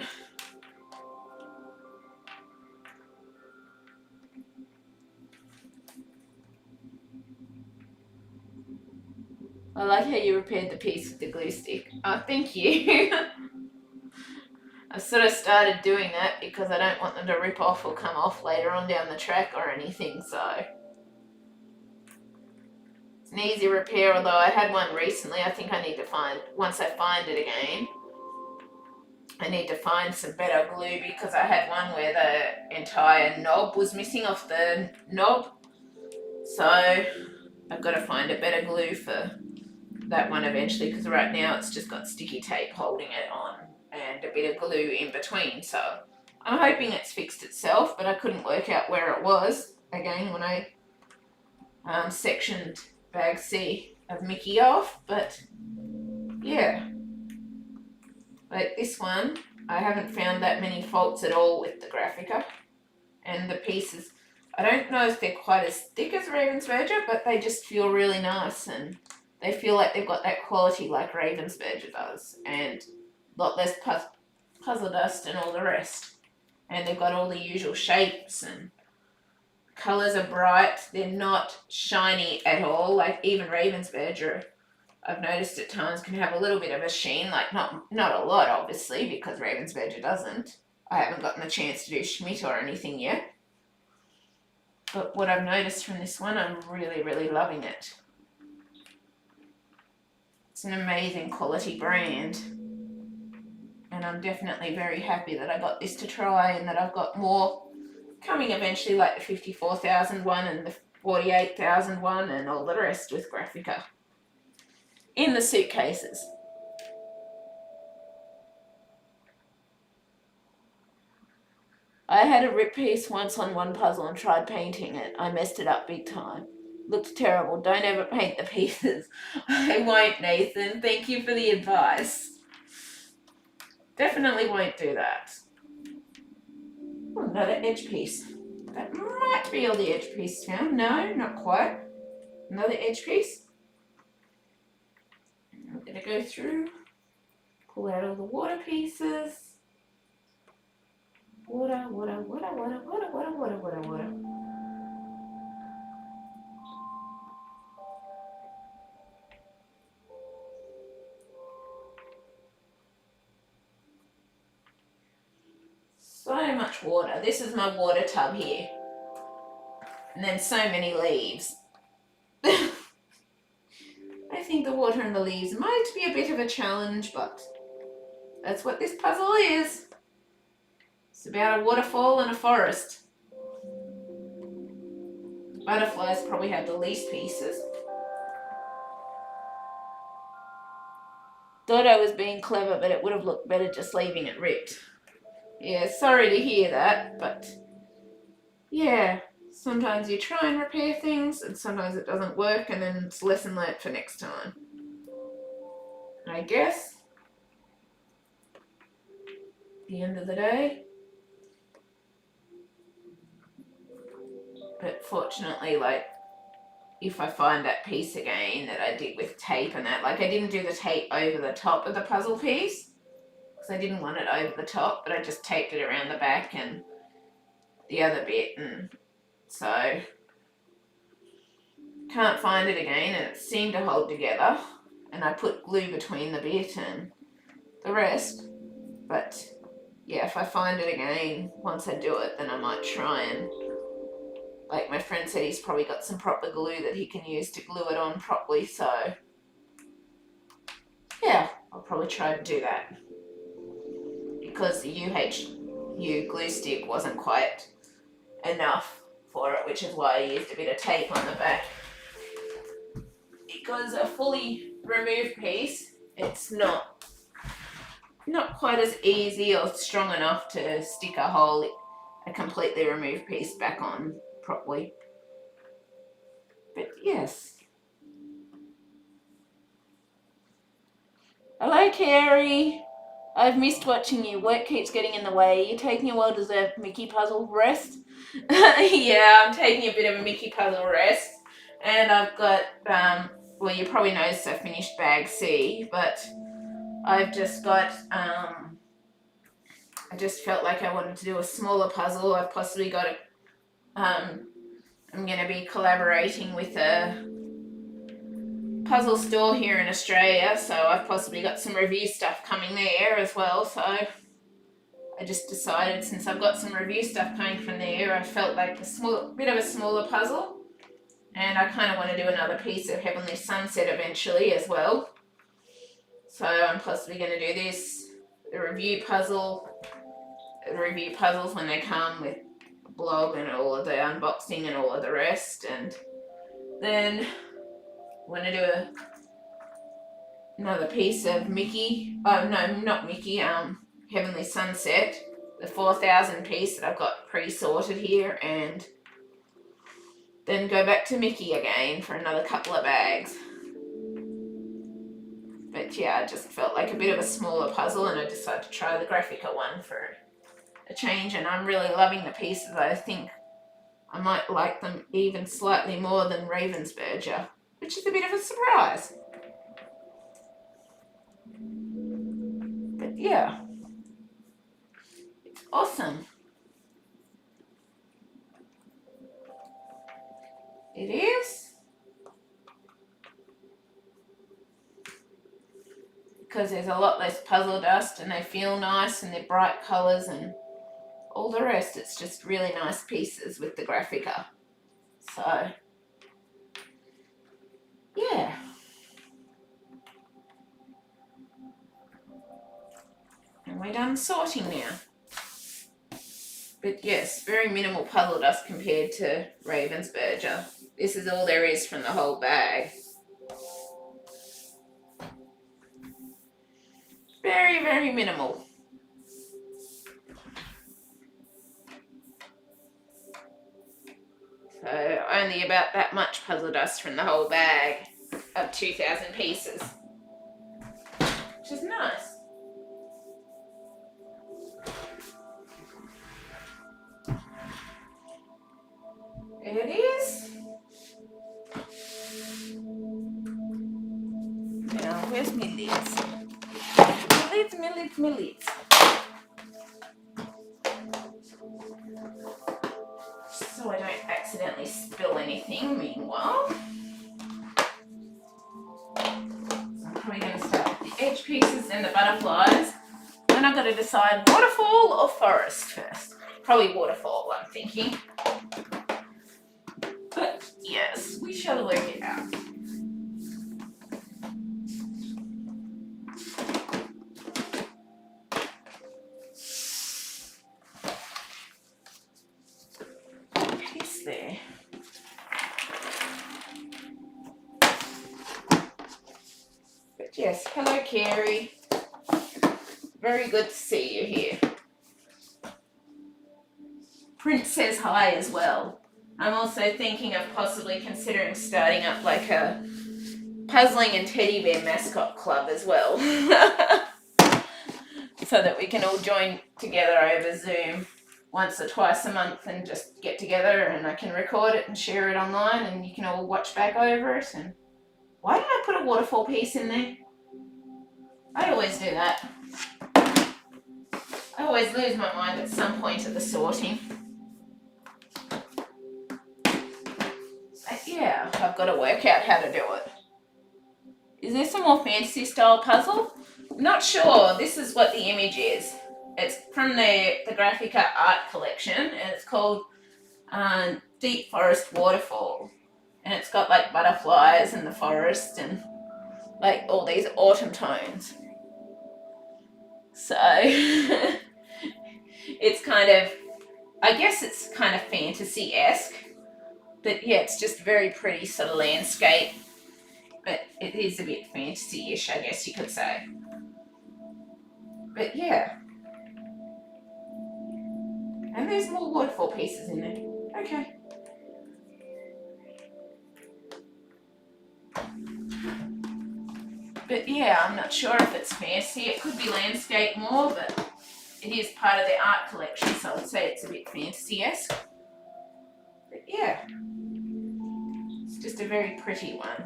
I like how you repaired the piece with the glue stick. Oh, thank you. I sort of started doing that because I don't want them to rip off or come off later on down the track or anything, so it's an easy repair, although I had one recently. I think I need to find, once I find it again, I need to find some better glue because I had one where the entire knob was missing off the knob, so I've got to find a better glue for that one eventually, because right now it's just got sticky tape holding it on and a bit of glue in between, so I'm hoping it's fixed itself, but I couldn't work out where it was again when I sectioned bag C of Mickey off. But yeah, like this one, I haven't found that many faults at all with the Grafika, and the pieces, I don't know if they're quite as thick as Ravensburger, but they just feel really nice and they feel like they've got that quality like Ravensburger does, and a lot less puzzle dust and all the rest. And they've got all the usual shapes and colours are bright. They're not shiny at all. Like even Ravensburger, I've noticed at times can have a little bit of a sheen, like not a lot obviously because Ravensburger doesn't. I haven't gotten the chance to do Schmidt or anything yet. But what I've noticed from this one, I'm really, really loving it. It's an amazing quality brand, and I'm definitely very happy that I got this to try and that I've got more coming eventually, like the 54,000 one and the 48,000 one and all the rest with Grafika in the suitcases. I had a rip piece once on one puzzle and tried painting it. I messed it up big time. Looked terrible. Don't ever paint the pieces. I won't, Nathan. Thank you for the advice. Definitely won't do that. Oh, another edge piece. That might be all the edge pieces found. No, not quite. Another edge piece. I'm going to go through, pull out all the water pieces. Water, water, water, water, water, water, water, water, water. So much water. This is my water tub here. And then so many leaves. I think the water and the leaves might be a bit of a challenge, but that's what this puzzle is. It's about a waterfall and a forest. The butterflies probably have the least pieces. Thought I was being clever, but it would have looked better just leaving it ripped. Yeah, sorry to hear that, but yeah, sometimes you try and repair things and sometimes it doesn't work, and then it's lesson learnt for next time, I guess. At the end of the day. But fortunately, like, if I find that piece again that I did with tape and that, like I didn't do the tape over the top of the puzzle piece because I didn't want it over the top, but I just taped it around the back and the other bit, and so can't find it again, and it seemed to hold together, and I put glue between the bit and the rest. But yeah, if I find it again once I do it, then I might try and, like my friend said, he's probably got some proper glue that he can use to glue it on properly, so yeah, I'll probably try to do that because the UHU glue stick wasn't quite enough for it, which is why I used a bit of tape on the back. Because a fully removed piece, it's not quite as easy or strong enough to stick a hole a completely removed piece back on properly. But yes. Hello, Carrie. I've missed watching you. Work keeps getting in the way. You're taking a well-deserved Mickey puzzle rest. Yeah, I'm taking a bit of a Mickey puzzle rest. And I've got, well, you probably noticed I finished bag C, but I've just got, I just felt like I wanted to do a smaller puzzle. I've possibly got a, I'm going to be collaborating with a puzzle store here in Australia, so I've possibly got some review stuff coming there as well. So I just decided, since I've got some review stuff coming from there, I felt like a bit of a smaller puzzle, and I kind of want to do another piece of Heavenly Sunset eventually as well. So I'm possibly going to do this, the review puzzles when they come with a blog and all of the unboxing and all of the rest, and then I want to do another piece of Mickey, oh no, not Mickey, Heavenly Sunset, the 4,000 piece that I've got pre-sorted here, and then go back to Mickey again for another couple of bags. But yeah, I just felt like a bit of a smaller puzzle, and I decided to try the Grafika one for a change, and I'm really loving the pieces. I think I might like them even slightly more than Ravensburger, which is a bit of a surprise. But yeah, it's awesome. It is. Because there's a lot less puzzle dust, and they feel nice, and they're bright colours and all the rest. It's just really nice pieces with the Grafika. So yeah. And we're done sorting now. But yes, very minimal puzzle dust compared to Ravensburger. This is all there is from the whole bag. Very, very minimal. So only about that much puzzle dust from the whole bag of 2,000 pieces, which is nice. There it is. Now, where's my lids? My lids. So I don't accidentally spill anything meanwhile. I'm probably going to start with the edge pieces and the butterflies. Then I've got to decide waterfall or forest first. Probably waterfall, I'm thinking. But yes, we shall work it out. Piece there. But yes, hello Carrie. Very good to see you here. Prince says hi as well. I'm also thinking of possibly considering starting up like a puzzling and teddy bear mascot club as well. So that we can all join together over Zoom once or twice a month and just get together, and I can record it and share it online, and you can all watch back over it. And why did I put a waterfall piece in there? I always do that. I always lose my mind at some point of the sorting. But yeah, I've got to work out how to do it. Is there some more fantasy style puzzle? I'm not sure. This is what the image is. It's from the Grafika art collection, and it's called Deep Forest Waterfall. And it's got like butterflies and the forest and like all these autumn tones. So it's kind of, I guess it's kind of fantasy-esque. But yeah, it's just very pretty sort of landscape. But it is a bit fantasy-ish, I guess you could say. But yeah. And there's more waterfall pieces in there. Okay. But yeah, I'm not sure if it's fancy. It could be landscape more, but it is part of the art collection, so I'd say it's a bit fantasy-esque. But yeah, it's just a very pretty one.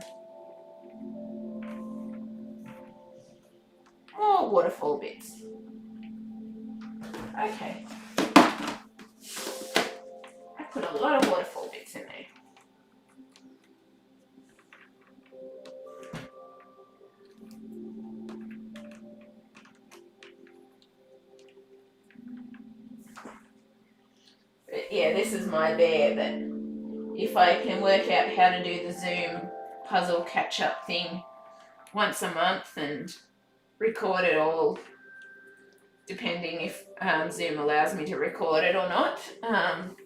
More waterfall bits. Okay. I put a lot of waterfall bits in there. But yeah, this is my bear that if I can work out how to do the Zoom puzzle catch-up thing once a month and record it all, depending if Zoom allows me to record it or not.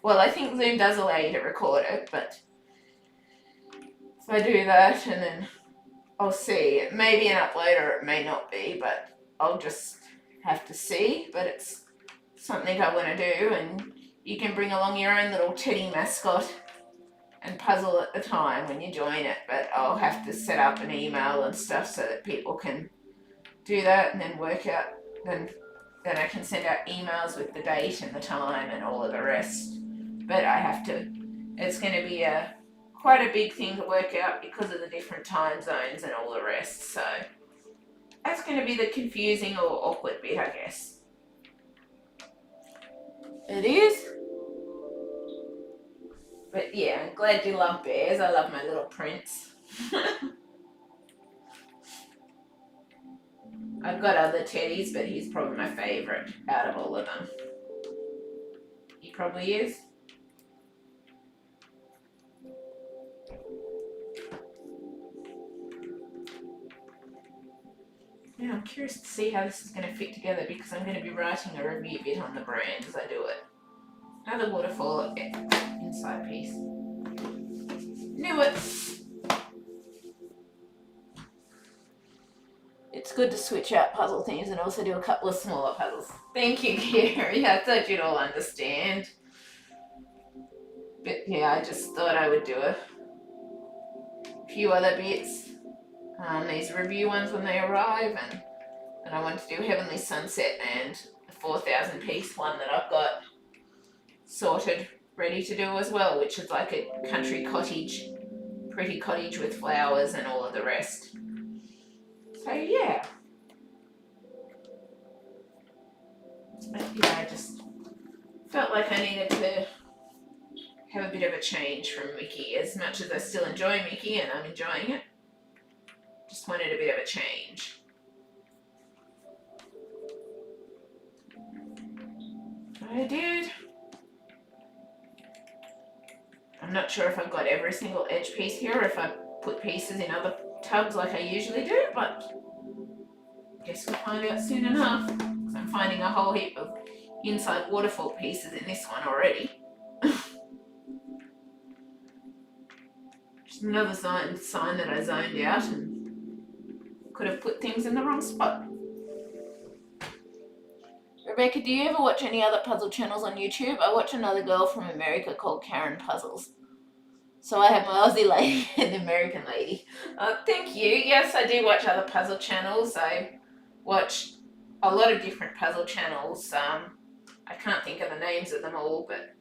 Well, I think Zoom does allow you to record it, but if I do that and then I'll see. It may be an upload or it may not be, but I'll just have to see. But it's something I want to do, and you can bring along your own little teddy mascot and puzzle at the time when you join it, but I'll have to set up an email and stuff so that people can do that and then work out, then I can send out emails with the date and the time and all of the rest. But I have to, it's going to be quite a big thing to work out because of the different time zones and all the rest, so that's going to be the confusing or awkward bit, I guess. It is. But yeah, I'm glad you love bears. I love my little prince. I've got other teddies, but he's probably my favourite out of all of them. He probably is. Now I'm curious to see how this is going to fit together because I'm going to be writing a review bit on the brand as I do it. Another waterfall inside piece. Knew it. It's good to switch out puzzle things and also do a couple of smaller puzzles. Thank you, Gary. I thought you'd all understand. But yeah, I just thought I would do a few other bits. These review ones when they arrive, and I want to do Heavenly Sunset and the 4,000 piece one that I've got sorted, ready to do as well, which is like a country cottage, pretty cottage with flowers and all of the rest. So yeah. But yeah, I just felt like I needed to have a bit of a change from Mickey. As much as I still enjoy Mickey and I'm enjoying it, just wanted a bit of a change. I did. I'm not sure if I've got every single edge piece here or if I put pieces in other tubs like I usually do, but I guess we'll find out soon enough, because I'm finding a whole heap of inside waterfall pieces in this one already. Just another sign that I zoned out and could have put things in the wrong spot. Rebecca, do you ever watch any other puzzle channels on YouTube? I watch another girl from America called Karen Puzzles. So I have my Aussie lady and the American lady. Thank you. Yes, I do watch other puzzle channels. I watch a lot of different puzzle channels. I can't think of the names of them all, but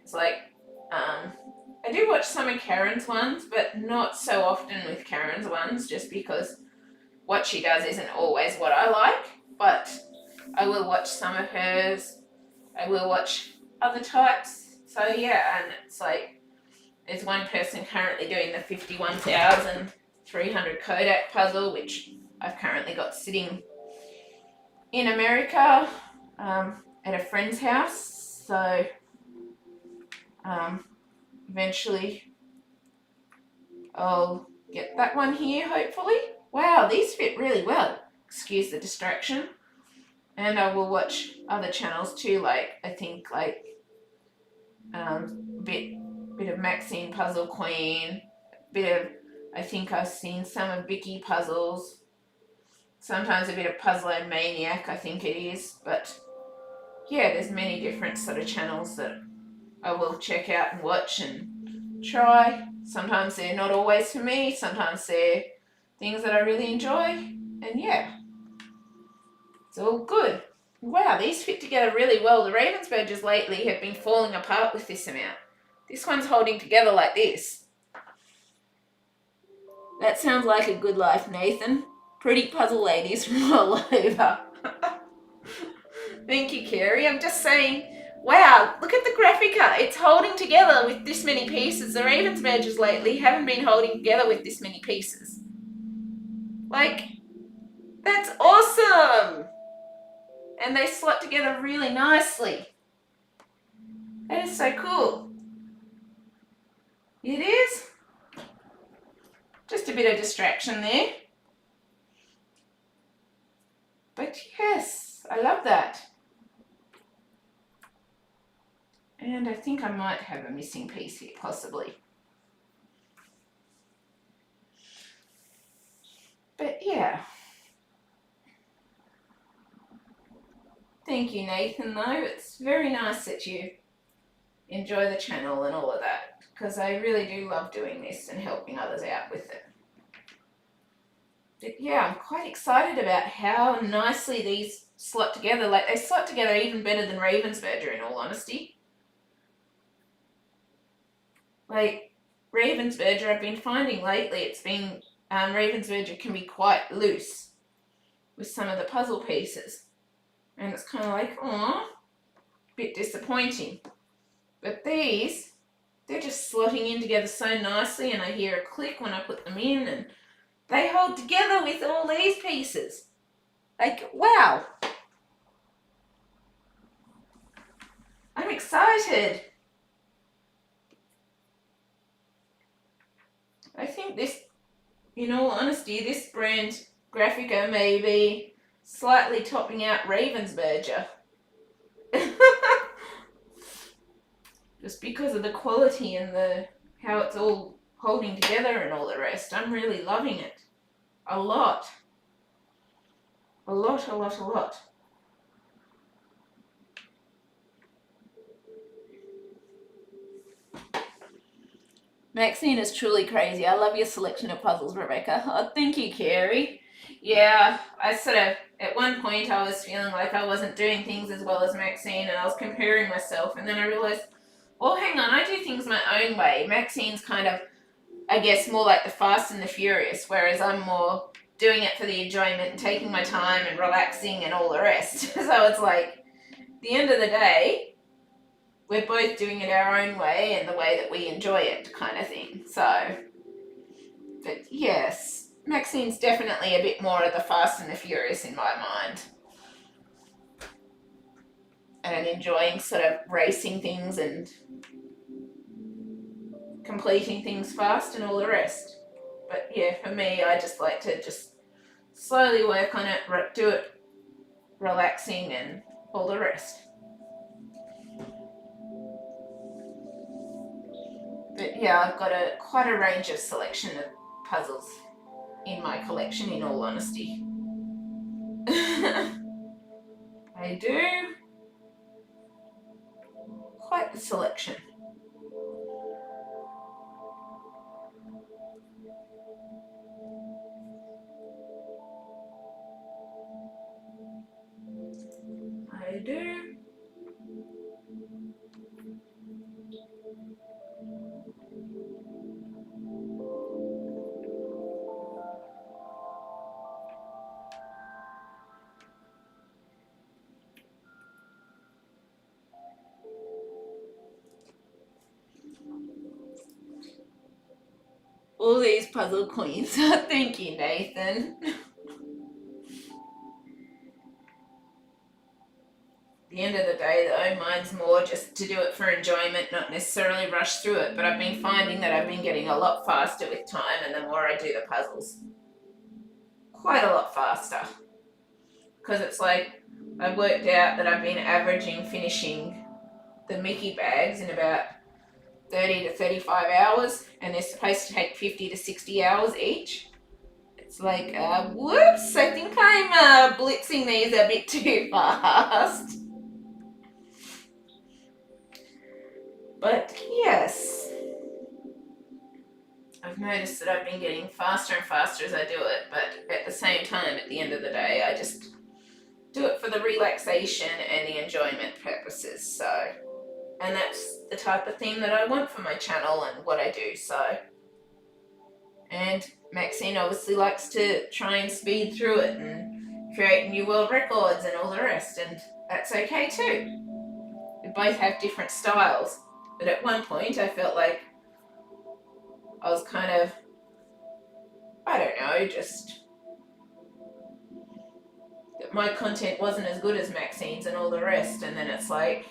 it's like, I do watch some of Karen's ones, but not so often with Karen's ones, just because what she does isn't always what I like, but I will watch some of hers. I will watch other types. So yeah, and it's like, there's one person currently doing the 51,300 Kodak puzzle, which I've currently got sitting in America at a friend's house. So eventually I'll get that one here, hopefully. Wow, these fit really well. Excuse the distraction. And I will watch other channels too, like I think like bit of Maxine Puzzle Queen, I think I've seen some of Vicky Puzzles, sometimes a bit of Puzzle Maniac, I think it is, but yeah, there's many different sort of channels that I will check out and watch and try. Sometimes they're not always for me, sometimes they're things that I really enjoy, and yeah, it's all good. Wow, these fit together really well. The Ravensburgers lately have been falling apart with this amount. This one's holding together like this. That sounds like a good life, Nathan. Pretty puzzle ladies from all over. Thank you, Carrie. I'm just saying, wow, look at the Grafika. It's holding together with this many pieces. The Ravensburgers lately haven't been holding together with this many pieces. Like, that's awesome. And they slot together really nicely. That is so cool. It is. Just a bit of distraction there. But yes, I love that. And I think I might have a missing piece here, possibly. But yeah. Thank you, Nathan, though. It's very nice that you enjoy the channel and all of that, because I really do love doing this and helping others out with it. But yeah, I'm quite excited about how nicely these slot together. Like, they slot together even better than Ravensburger, in all honesty. Like, Ravensburger, I've been finding lately, it's been, Ravensburger can be quite loose with some of the puzzle pieces. And it's kind of like, aw, bit disappointing. But these, they're just slotting in together so nicely, and I hear a click when I put them in, and they hold together with all these pieces. Like, wow. I'm excited. I think this, in all honesty, this brand, Grafika, may be slightly topping out Ravensburger. Just because of the quality and the how it's all holding together and all the rest. I'm really loving it. A lot. A lot, a lot, a lot. Maxine is truly crazy. I love your selection of puzzles, Rebecca. Oh, thank you, Carrie. Yeah, I sort of, at one point I was feeling like I wasn't doing things as well as Maxine, and I was comparing myself, and then I realised, well, hang on, I do things my own way. Maxine's kind of, I guess, more like the Fast and the Furious, whereas I'm more doing it for the enjoyment and taking my time and relaxing and all the rest. So it's like, at the end of the day, we're both doing it our own way and the way that we enjoy it, kind of thing. So, but yes, Maxine's definitely a bit more of the Fast and the Furious in my mind. And enjoying sort of racing things and completing things fast and all the rest. But yeah, for me, I just like to just slowly work on it, do it relaxing and all the rest. But yeah, I've got quite a range of selection of puzzles in my collection, in all honesty. I do. Quite the selection. I do. All these puzzle queens. Thank you, Nathan. At the end of the day, though, mine's more just to do it for enjoyment, not necessarily rush through it. But I've been finding that I've been getting a lot faster with time, and the more I do the puzzles. Quite a lot faster. Because it's like, I've worked out that I've been averaging finishing the Mickey bags in about 30 to 35 hours, and they're supposed to take 50 to 60 hours each. It's like, whoops, I think I'm blitzing these a bit too fast. But yes, I've noticed that I've been getting faster and faster as I do it, but at the same time, at the end of the day, I just do it for the relaxation and the enjoyment purposes. So, and that's the type of thing that I want for my channel and what I do. So, and Maxine obviously likes to try and speed through it and create new world records and all the rest, and that's okay too. We both have different styles, but at one point I felt like I was kind of, I don't know, just that my content wasn't as good as Maxine's and all the rest, and then it's like,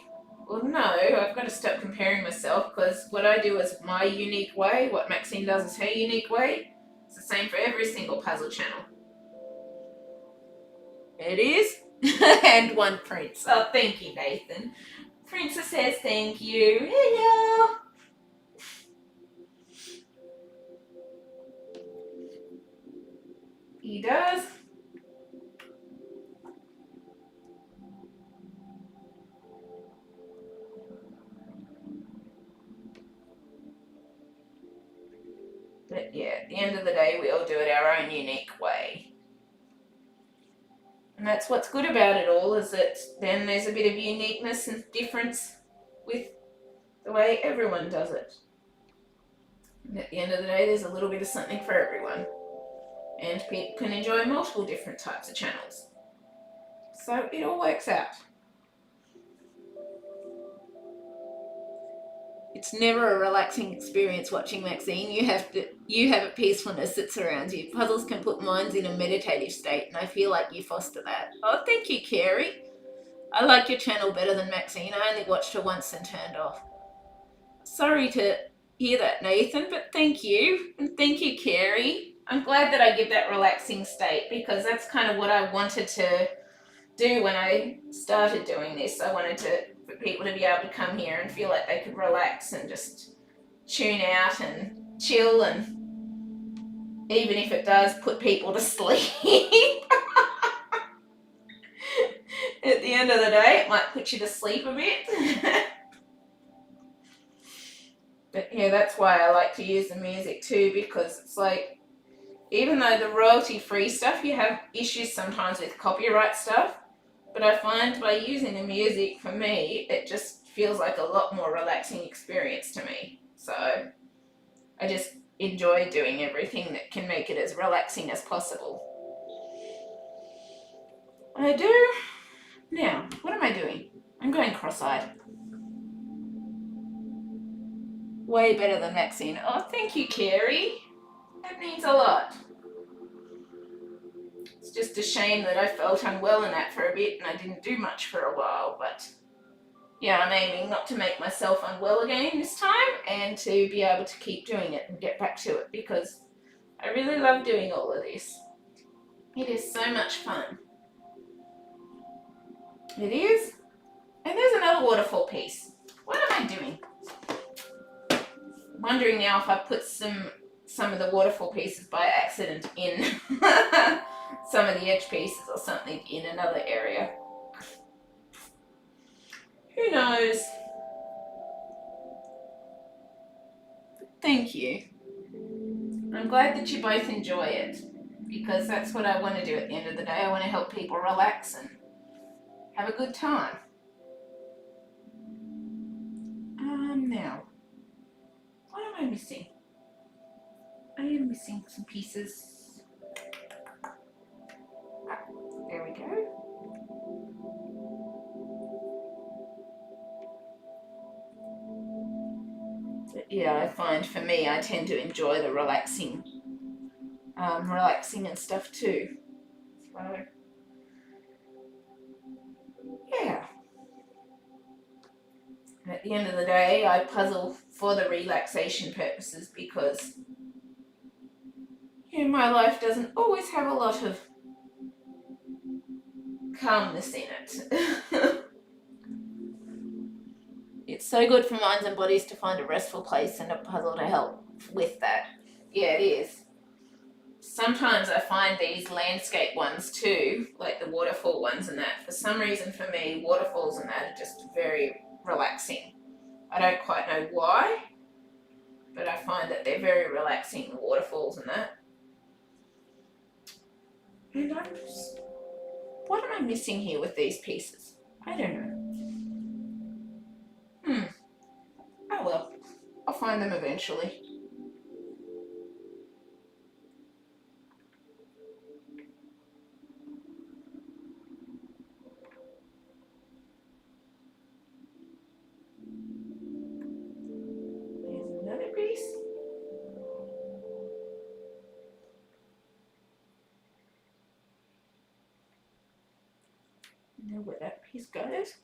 well, no, I've got to stop comparing myself, because what I do is my unique way, what Maxine does is her unique way. It's the same for every single puzzle channel. It is. And one Prince. Oh, thank you, Nathan. Princess says thank you. Hello. He does. But yeah, at the end of the day, we all do it our own unique way. And that's what's good about it all, is that then there's a bit of uniqueness and difference with the way everyone does it. And at the end of the day, there's a little bit of something for everyone. And people can enjoy multiple different types of channels. So it all works out. It's never a relaxing experience watching Maxine. You have a peacefulness that surrounds you. Puzzles can put minds in a meditative state, and I feel like you foster that. Oh, thank you, Carrie. I like your channel better than Maxine. I only watched her once and turned off. Sorry to hear that, Nathan, but thank you. And thank you, Carrie. I'm glad that I give that relaxing state, because that's kind of what I wanted to do when I started doing this. I wanted for people to be able to come here and feel like they could relax and just tune out and chill, and even if it does put people to sleep. At the end of the day, it might put you to sleep a bit. But yeah, that's why I like to use the music too, because it's like, even though the royalty-free stuff, you have issues sometimes with copyright stuff, but I find by using the music, for me, it just feels like a lot more relaxing experience to me. So I just enjoy doing everything that can make it as relaxing as possible. I do. Now, what am I doing? I'm going cross-eyed. Way better than Maxine. Oh, thank you, Carrie. That means a lot. It's just a shame that I felt unwell in that for a bit and I didn't do much for a while, but yeah, I'm aiming not to make myself unwell again this time, and to be able to keep doing it and get back to it, because I really love doing all of this. It is so much fun. It is. And there's another waterfall piece. What am I doing? Wondering now if I put some of the waterfall pieces by accident in some of the edge pieces or something in another area. Who knows? Thank you. I'm glad that you both enjoy it, because that's what I want to do at the end of the day. I want to help people relax and have a good time. Now, what am I missing? I am missing some pieces. There we go. But yeah, I find for me, I tend to enjoy the relaxing and stuff too. So, yeah. And at the end of the day, I puzzle for the relaxation purposes, because my life doesn't always have a lot of calmness in it. It's so good for minds and bodies to find a restful place and a puzzle to help with that. Yeah, it is. Sometimes I find these landscape ones too, like the waterfall ones and that, for some reason for me, waterfalls and that are just very relaxing. I don't quite know why, but I find that they're very relaxing, the waterfalls and that. And what am I missing here with these pieces? I don't know. Oh well, I'll find them eventually. There's another piece. Know where that piece goes.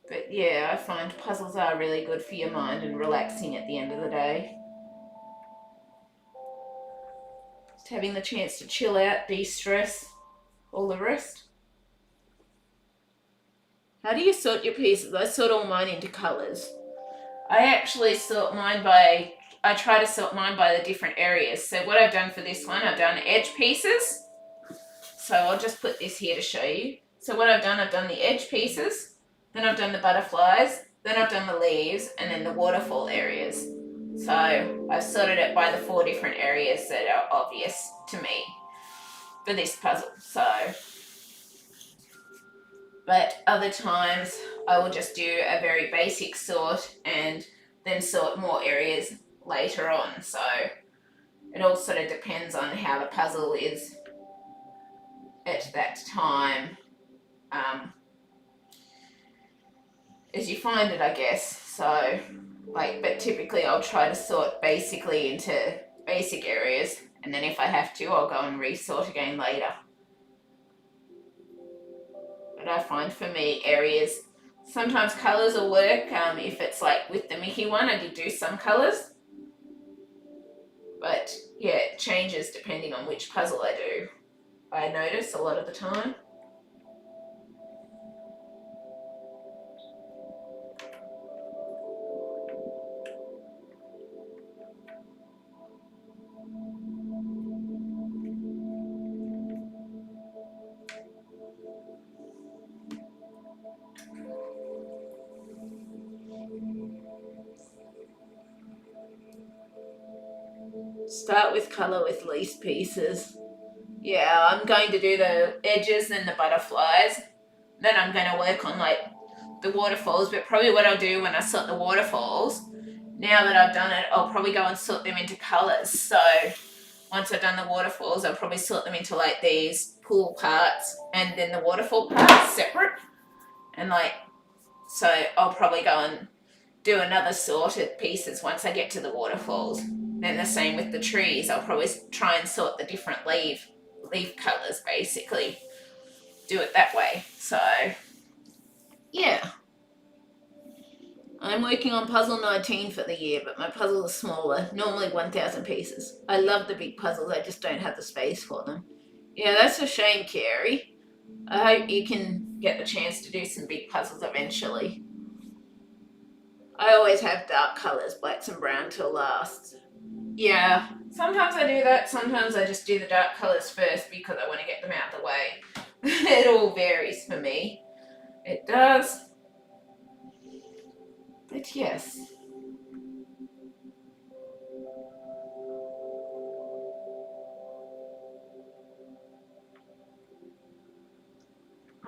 But yeah, I find puzzles are really good for your mind and relaxing at the end of the day. Just having the chance to chill out, de-stress, all the rest. How do you sort your pieces? I sort all mine into colours. I actually sort mine by, I try to sort mine by the different areas. So what I've done for this one, I've done edge pieces. So I'll just put this here to show you. So what I've done the edge pieces, then I've done the butterflies, then I've done the leaves, and then the waterfall areas. So I've sorted it by the 4 different areas that are obvious to me for this puzzle. So, but other times I will just do a very basic sort and then sort more areas later on. So it all sort of depends on how the puzzle is at that time, as you find it, I guess. So, like, but typically I'll try to sort basically into basic areas, and then if I have to, I'll go and resort again later. But I find for me areas, sometimes colours will work. If it's like with the Mickey one, I did do some colours. But yeah, it changes depending on which puzzle I do, I notice a lot of the time. Start with colour with least pieces. Yeah, I'm going to do the edges and the butterflies. Then I'm going to work on like the waterfalls, but probably what I'll do when I sort the waterfalls, now that I've done it, I'll probably go and sort them into colours. So once I've done the waterfalls, I'll probably sort them into like these pool parts and then the waterfall parts separate. And like, so I'll probably go and do another sort of pieces once I get to the waterfalls. Then the same with the trees. I'll probably try and sort the different leaf colours, basically. Do it that way. So, yeah. I'm working on puzzle 19 for the year, but my puzzles are smaller, normally 1,000 pieces. I love the big puzzles, I just don't have the space for them. Yeah, that's a shame, Carrie. I hope you can get the chance to do some big puzzles eventually. I always have dark colours, blacks and brown till last. Yeah, sometimes I do that, sometimes I just do the dark colours first because I want to get them out of the way. It all varies for me. It does. But yes.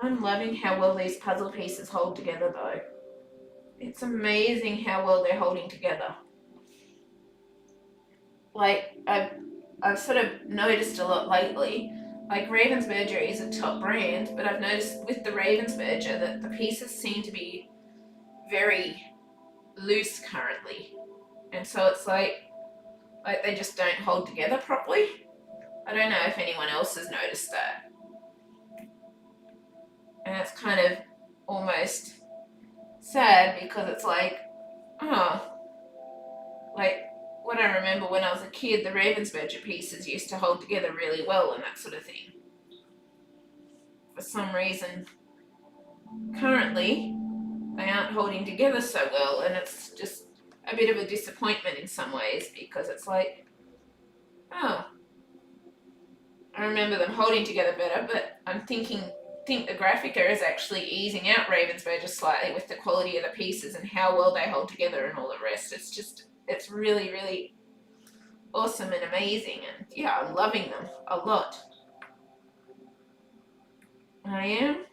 I'm loving how well these puzzle pieces hold together though. It's amazing how well they're holding together. Like, I've sort of noticed a lot lately, like Ravensburger is a top brand, but I've noticed with the Ravensburger that the pieces seem to be very loose currently. And so it's like they just don't hold together properly. I don't know if anyone else has noticed that. And it's kind of almost sad because it's like, oh, like what I remember when I was a kid, the Ravensburger pieces used to hold together really well and that sort of thing. For some reason, currently, they aren't holding together so well, and it's just a bit of a disappointment in some ways because it's like, oh, I remember them holding together better, but I'm thinking think the Grafika is actually easing out Ravensburg just slightly with the quality of the pieces and how well they hold together and all the rest. It's really, really awesome and amazing, and yeah, I'm loving them a lot. I am.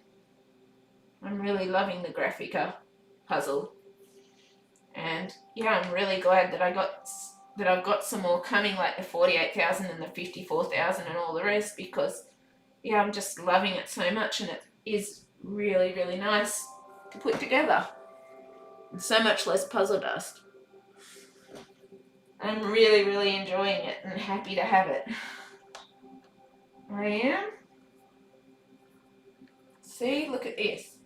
I'm really loving the Grafika puzzle, and yeah, I'm really glad that I've got some more coming, like the 48,000 and the 54,000 and all the rest, because yeah, I'm just loving it so much, and it is really, really nice to put together. And so much less puzzle dust. I'm really, really enjoying it and happy to have it. I am. See, look at this.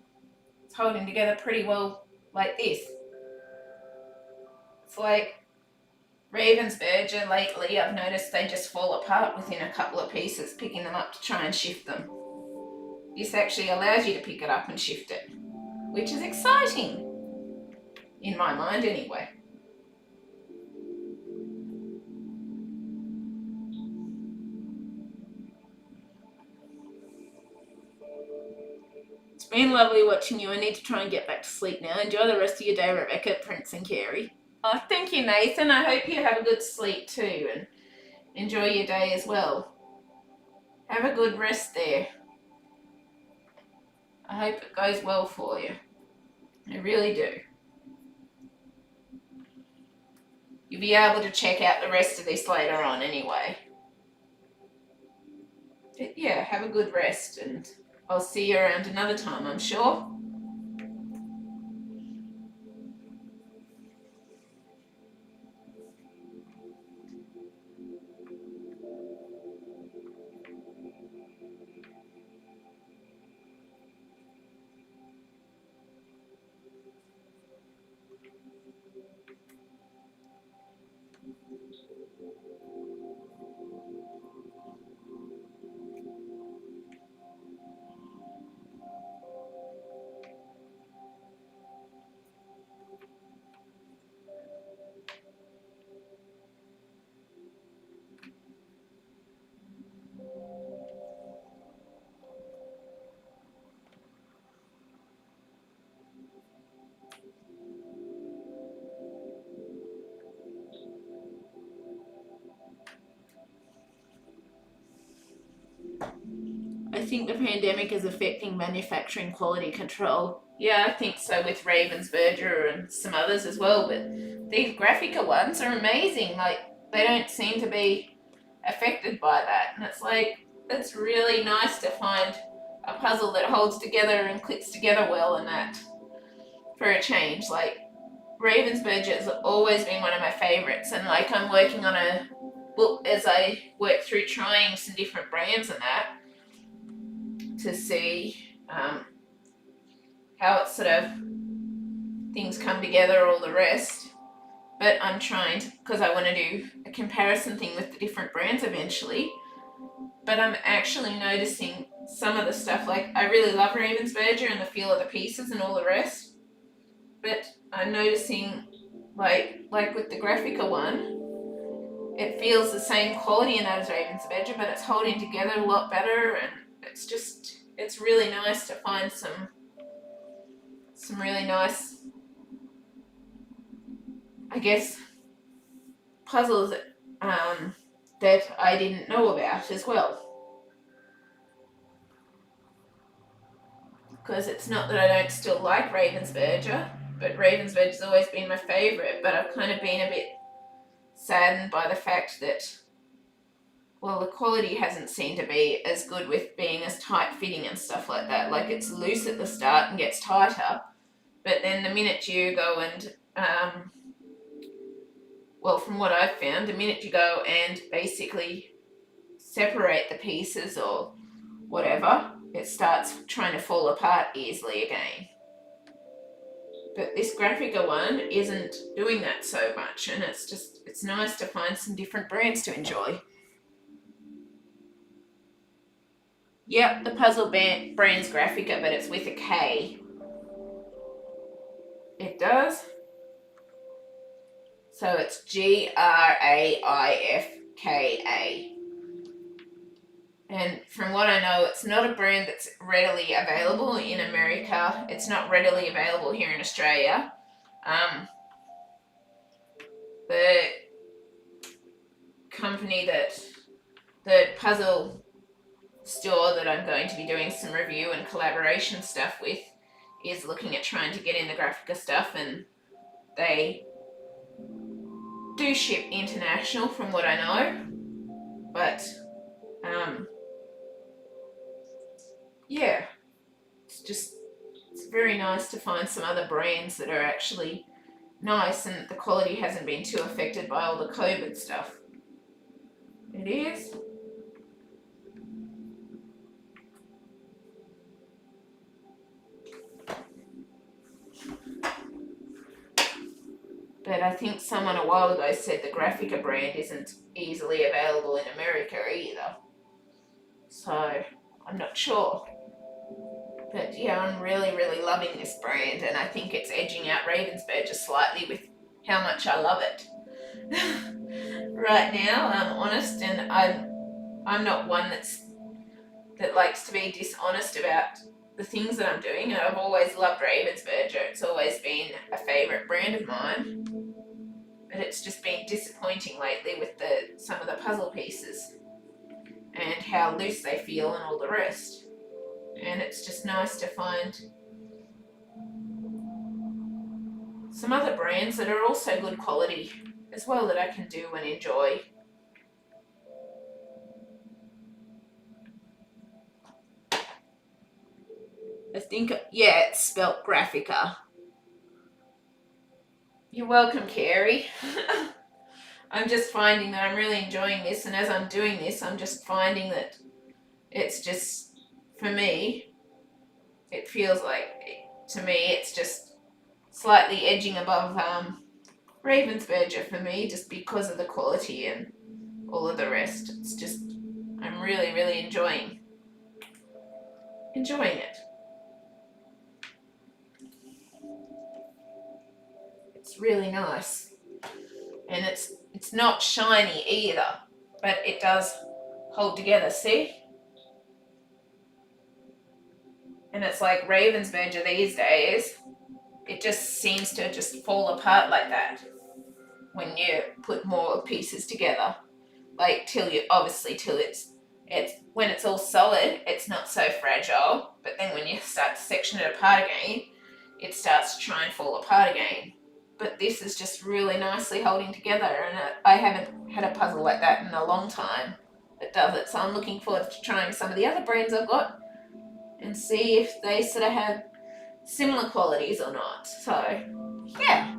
It's holding together pretty well like this. It's like Ravensburger lately, I've noticed they just fall apart within a couple of pieces, picking them up to try and shift them. This actually allows you to pick it up and shift it, which is exciting, in my mind anyway. It's been lovely watching you. I need to try and get back to sleep now. Enjoy the rest of your day, Rebecca, Prince and Carey. Oh, thank you, Nathan. I hope you have a good sleep too, and enjoy your day as well. Have a good rest there. I hope it goes well for you. I really do. You'll be able to check out the rest of this later on anyway. But yeah, have a good rest, and I'll see you around another time, I'm sure. I think the pandemic is affecting manufacturing quality control. Yeah, I think so, with Ravensburger and some others as well, but these Grafika ones are amazing. Like, they don't seem to be affected by that, and it's like, it's really nice to find a puzzle that holds together and clicks together well, and that for a change. Like, Ravensburger has always been one of my favorites, and like, I'm working on a book as I work through trying some different brands and that, to see how it's sort of things come together, all the rest. But I'm trying to, because I want to do a comparison thing with the different brands eventually. But I'm actually noticing some of the stuff, like I really love Ravensburger and the feel of the pieces and all the rest. But I'm noticing, like with the Grafika one, it feels the same quality in that as Ravensburger, but it's holding together a lot better, and it's really nice to find some really nice, I guess, puzzles that I didn't know about as well. Because it's not that I don't still like Ravensburger, but Ravensburger's always been my favourite, but I've kind of been a bit saddened by the fact that, well, the quality hasn't seemed to be as good with being as tight fitting and stuff like that. Like, it's loose at the start and gets tighter, but then the minute you go and, well, from what I've found, the minute you go and basically separate the pieces or whatever, it starts trying to fall apart easily again. But this Grafika one isn't doing that so much, and it's nice to find some different brands to enjoy. Yep, the puzzle brand's Grafika, but it's with a K. It does. So it's Grafika. And from what I know, it's not a brand that's readily available in America. It's not readily available here in Australia. The company the puzzle store that I'm going to be doing some review and collaboration stuff with is looking at trying to get in the Grafika stuff, and they do ship international from what I know, but yeah, it's very nice to find some other brands that are actually nice and the quality hasn't been too affected by all the COVID stuff. It is. But I think someone a while ago said the Grafika brand isn't easily available in America either. So I'm not sure. But yeah, I'm really, really loving this brand, and I think it's edging out Ravensburger just slightly with how much I love it. Right now, I'm honest, and I'm not one that likes to be dishonest about the things that I'm doing, and I've always loved Ravensburger. It's always been a favourite brand of mine, but it's just been disappointing lately with some of the puzzle pieces and how loose they feel and all the rest. And it's just nice to find some other brands that are also good quality as well that I can do and enjoy. I think, yeah, it's spelt Grafika. You're welcome, Carrie. I'm just finding that I'm really enjoying this, and as I'm doing this, I'm just finding that it's just, for me, it feels like, to me, it's just slightly edging above Ravensburger for me, just because of the quality and all of the rest. It's just, I'm really, really enjoying it. It's really nice, and it's not shiny either, but it does hold together, see? And it's like Ravensburger these days, it just seems to just fall apart like that when you put more pieces together. Like till it's when it's all solid, it's not so fragile, but then when you start to section it apart again, it starts to try and fall apart again. But this is just really nicely holding together, and I haven't had a puzzle like that in a long time that does it. So I'm looking forward to trying some of the other brands I've got and see if they sort of have similar qualities or not. So yeah,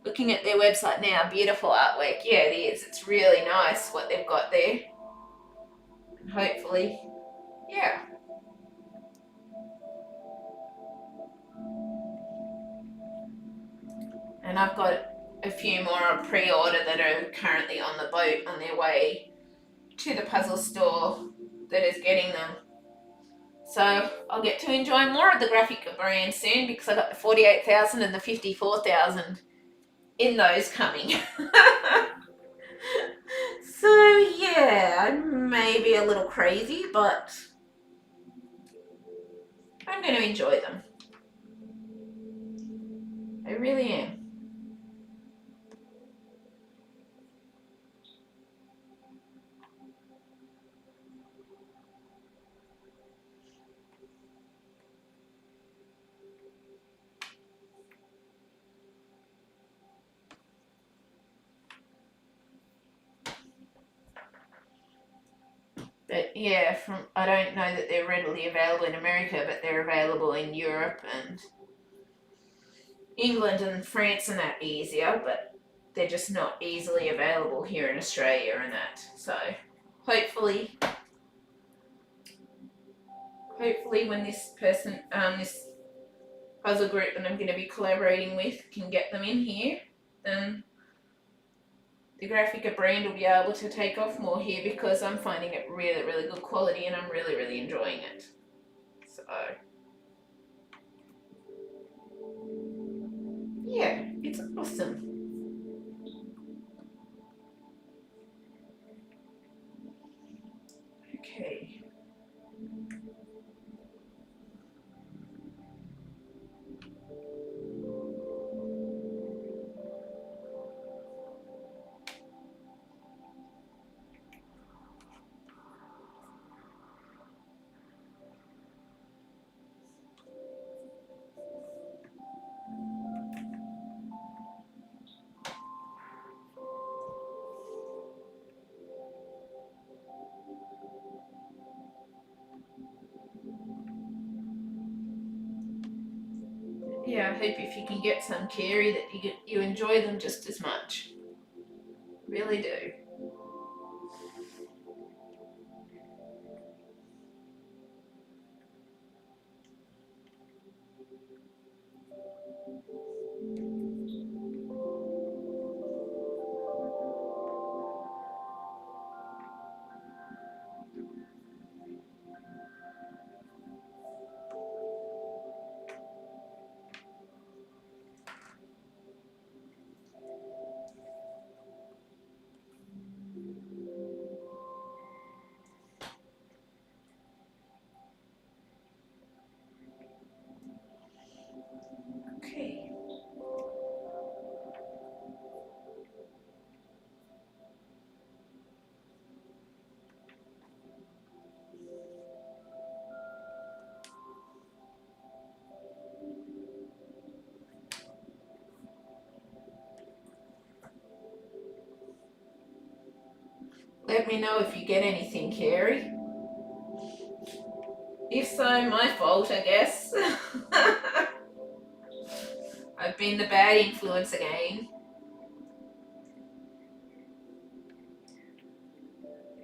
looking at their website now, beautiful artwork. Yeah, it is. It's really nice what they've got there. And hopefully, yeah. And I've got a few more on pre-order that are currently on the boat on their way to the puzzle store that is getting them. So I'll get to enjoy more of the Grafika brand soon, because I got the 48,000 and the 54,000 in those coming. So yeah, I may be a little crazy, but I'm going to enjoy them. I really am. But yeah, I don't know that they're readily available in America, but they're available in Europe and England and France and that easier, but they're just not easily available here in Australia and that. So hopefully when this person, this puzzle group that I'm going to be collaborating with can get them in here, then the Grafika brand will be able to take off more here, because I'm finding it really, really good quality and I'm really, really enjoying it. So yeah, it's awesome. yeah, I hope if you can get some, Carey, that you enjoy them just as much. Really do. Okay. Let me know if you get anything, Carey. If so, my fault, I guess. I've been the bad influence again.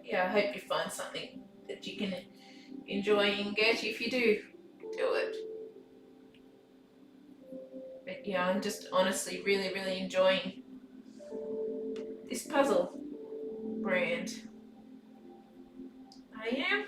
Yeah, I hope you find something that you can enjoy and get if you do it. But yeah, I'm just honestly really, really enjoying this puzzle brand. I am.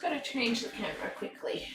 Got to change the camera quickly.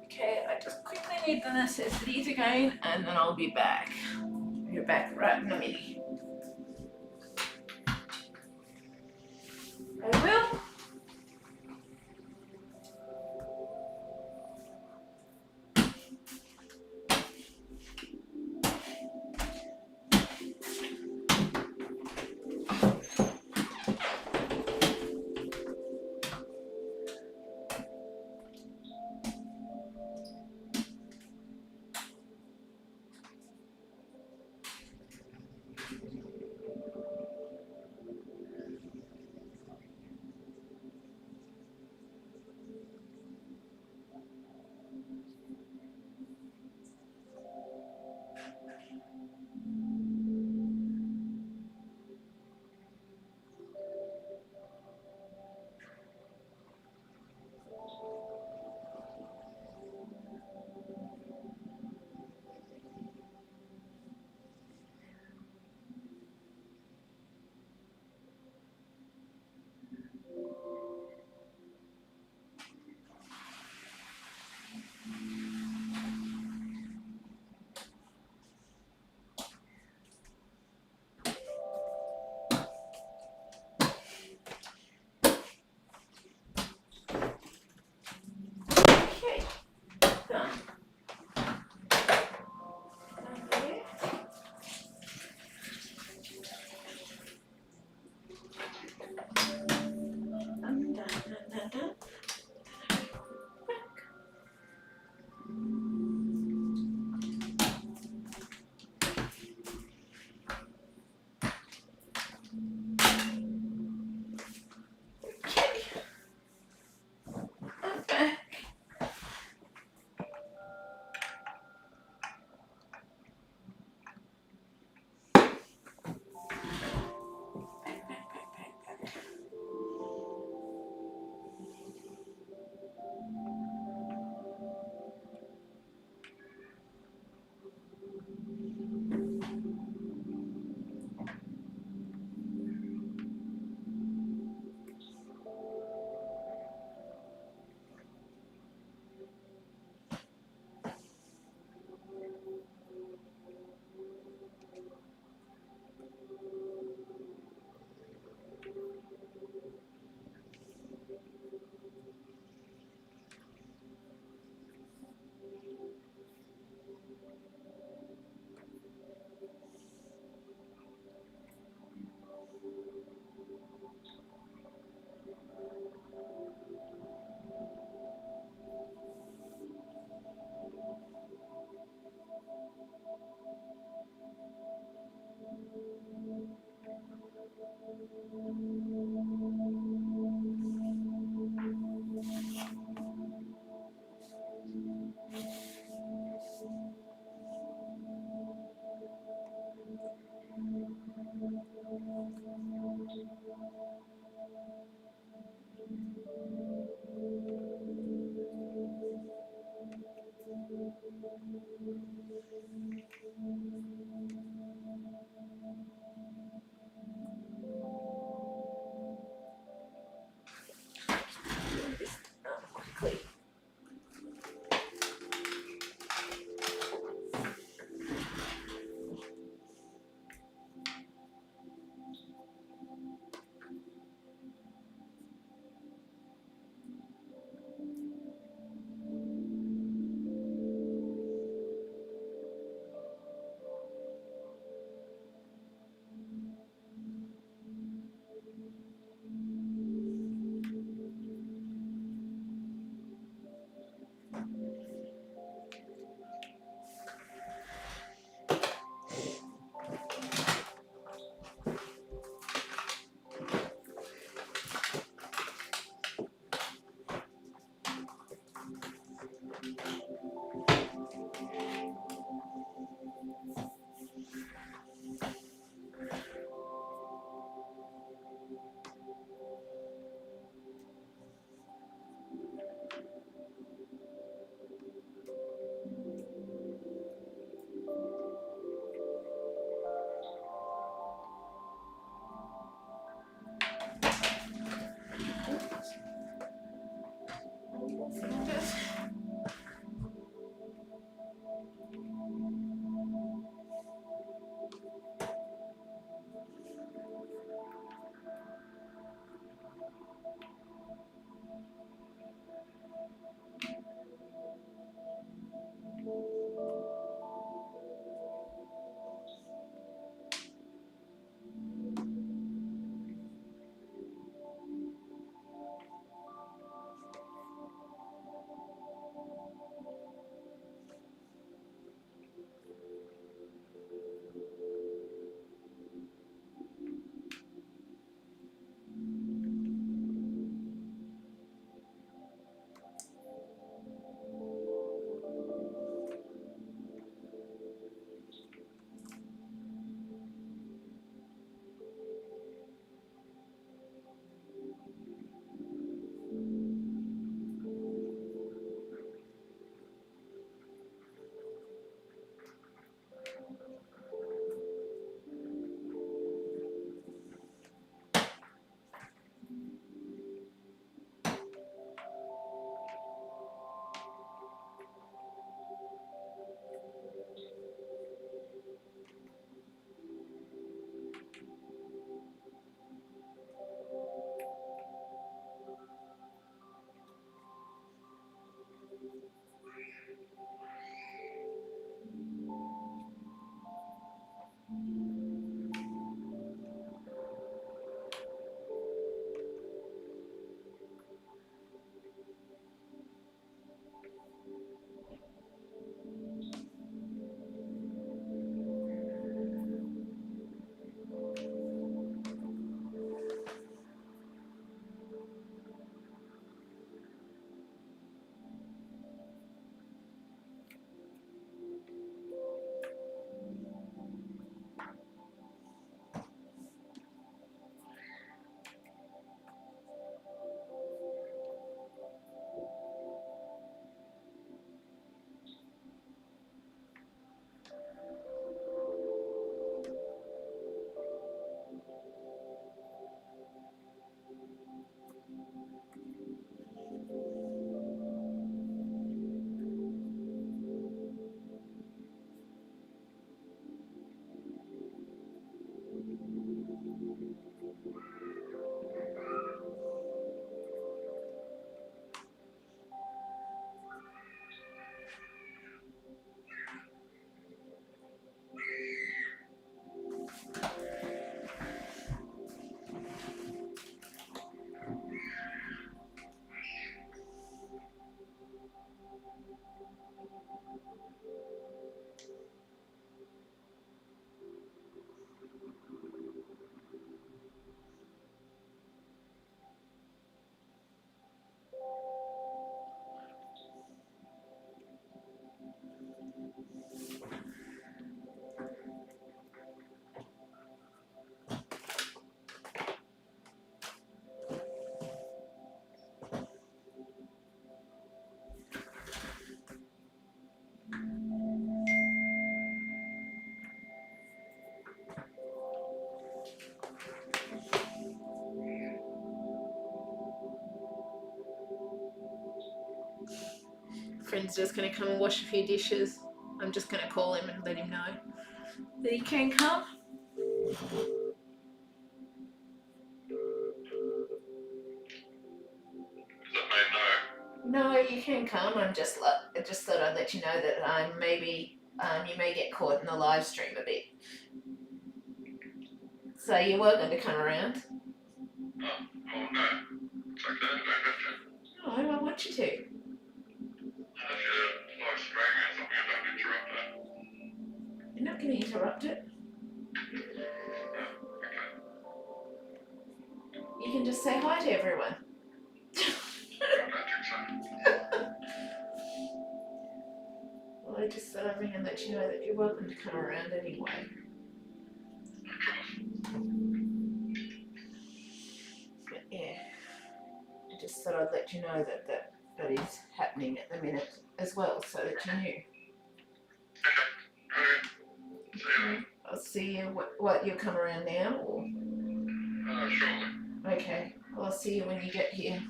Okay, I just quickly need the necessities again and then I'll be back. You're back right in a minute. I will. Okay, done. Done, done, done, done. Okay, I'm back. Quickly. friend's just going to come and wash a few dishes. I'm just going to call him and let him know that he can come. No, you can come. I just thought I'd let you know that maybe you may get caught in the live stream a bit. So you're welcome to come around.
Oh no. It's okay, I don't have to.
No, I want you to.
If you're live streaming or something, I don't interrupt that.
You're not going to interrupt it.
Oh, okay.
You can just say hi to everyone.
I don't think so.
Well, I just thought I'd ring and let you know that you're welcome to come around anyway. But yeah, I just thought I'd let you know that is happening at the minute as well, so that you knew.
Okay. See you then.
I'll see you. What you'll come around now, or?
Shortly.
Okay. Well, I'll see you when you get here.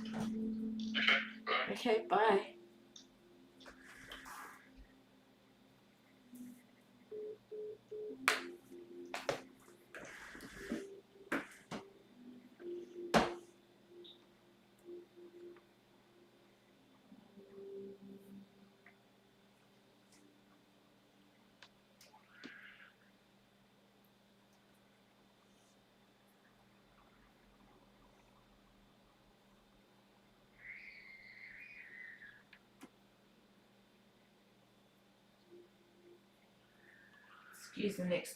Okay, bye.
Okay. Bye. Excuse the next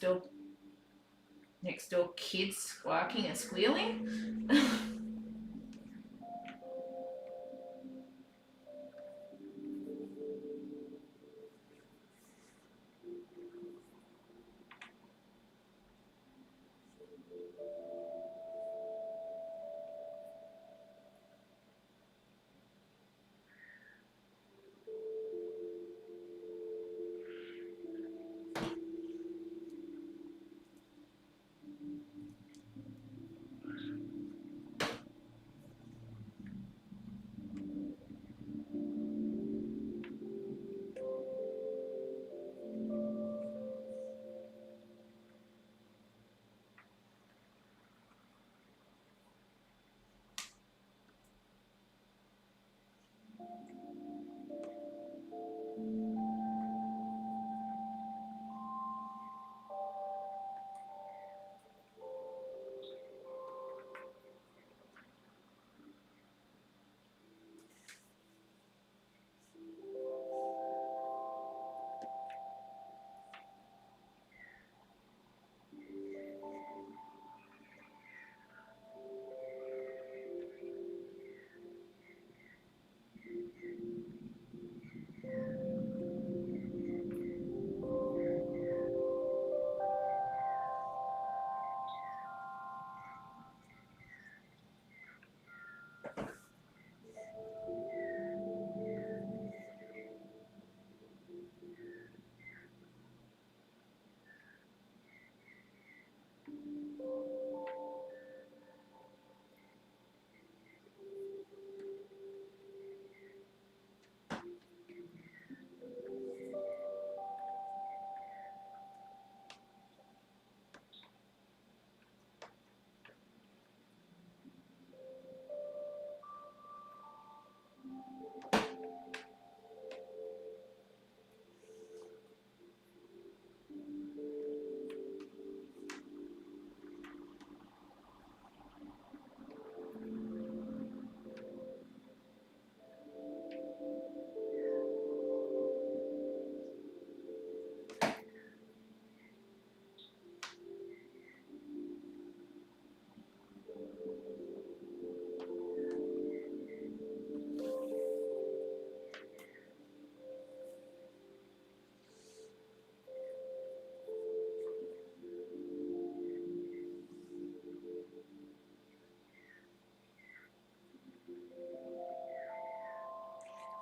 door kids squawking and squealing.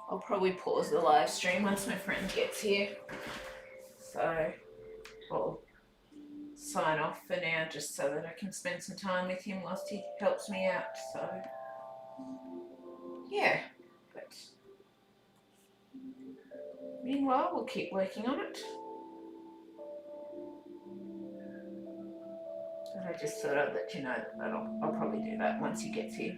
I'll probably pause the live stream once my friend gets here. So I'll sign off for now just so that I can spend some time with him whilst he helps me out. So yeah, but Meanwhile, we'll keep working on it. And I just thought I'd let you know that I'll probably do that once he gets here.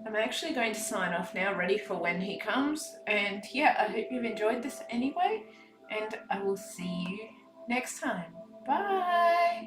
I'm actually going to sign off now, ready for when he comes. And yeah, I hope you've enjoyed this anyway. And I will see you next time. Bye!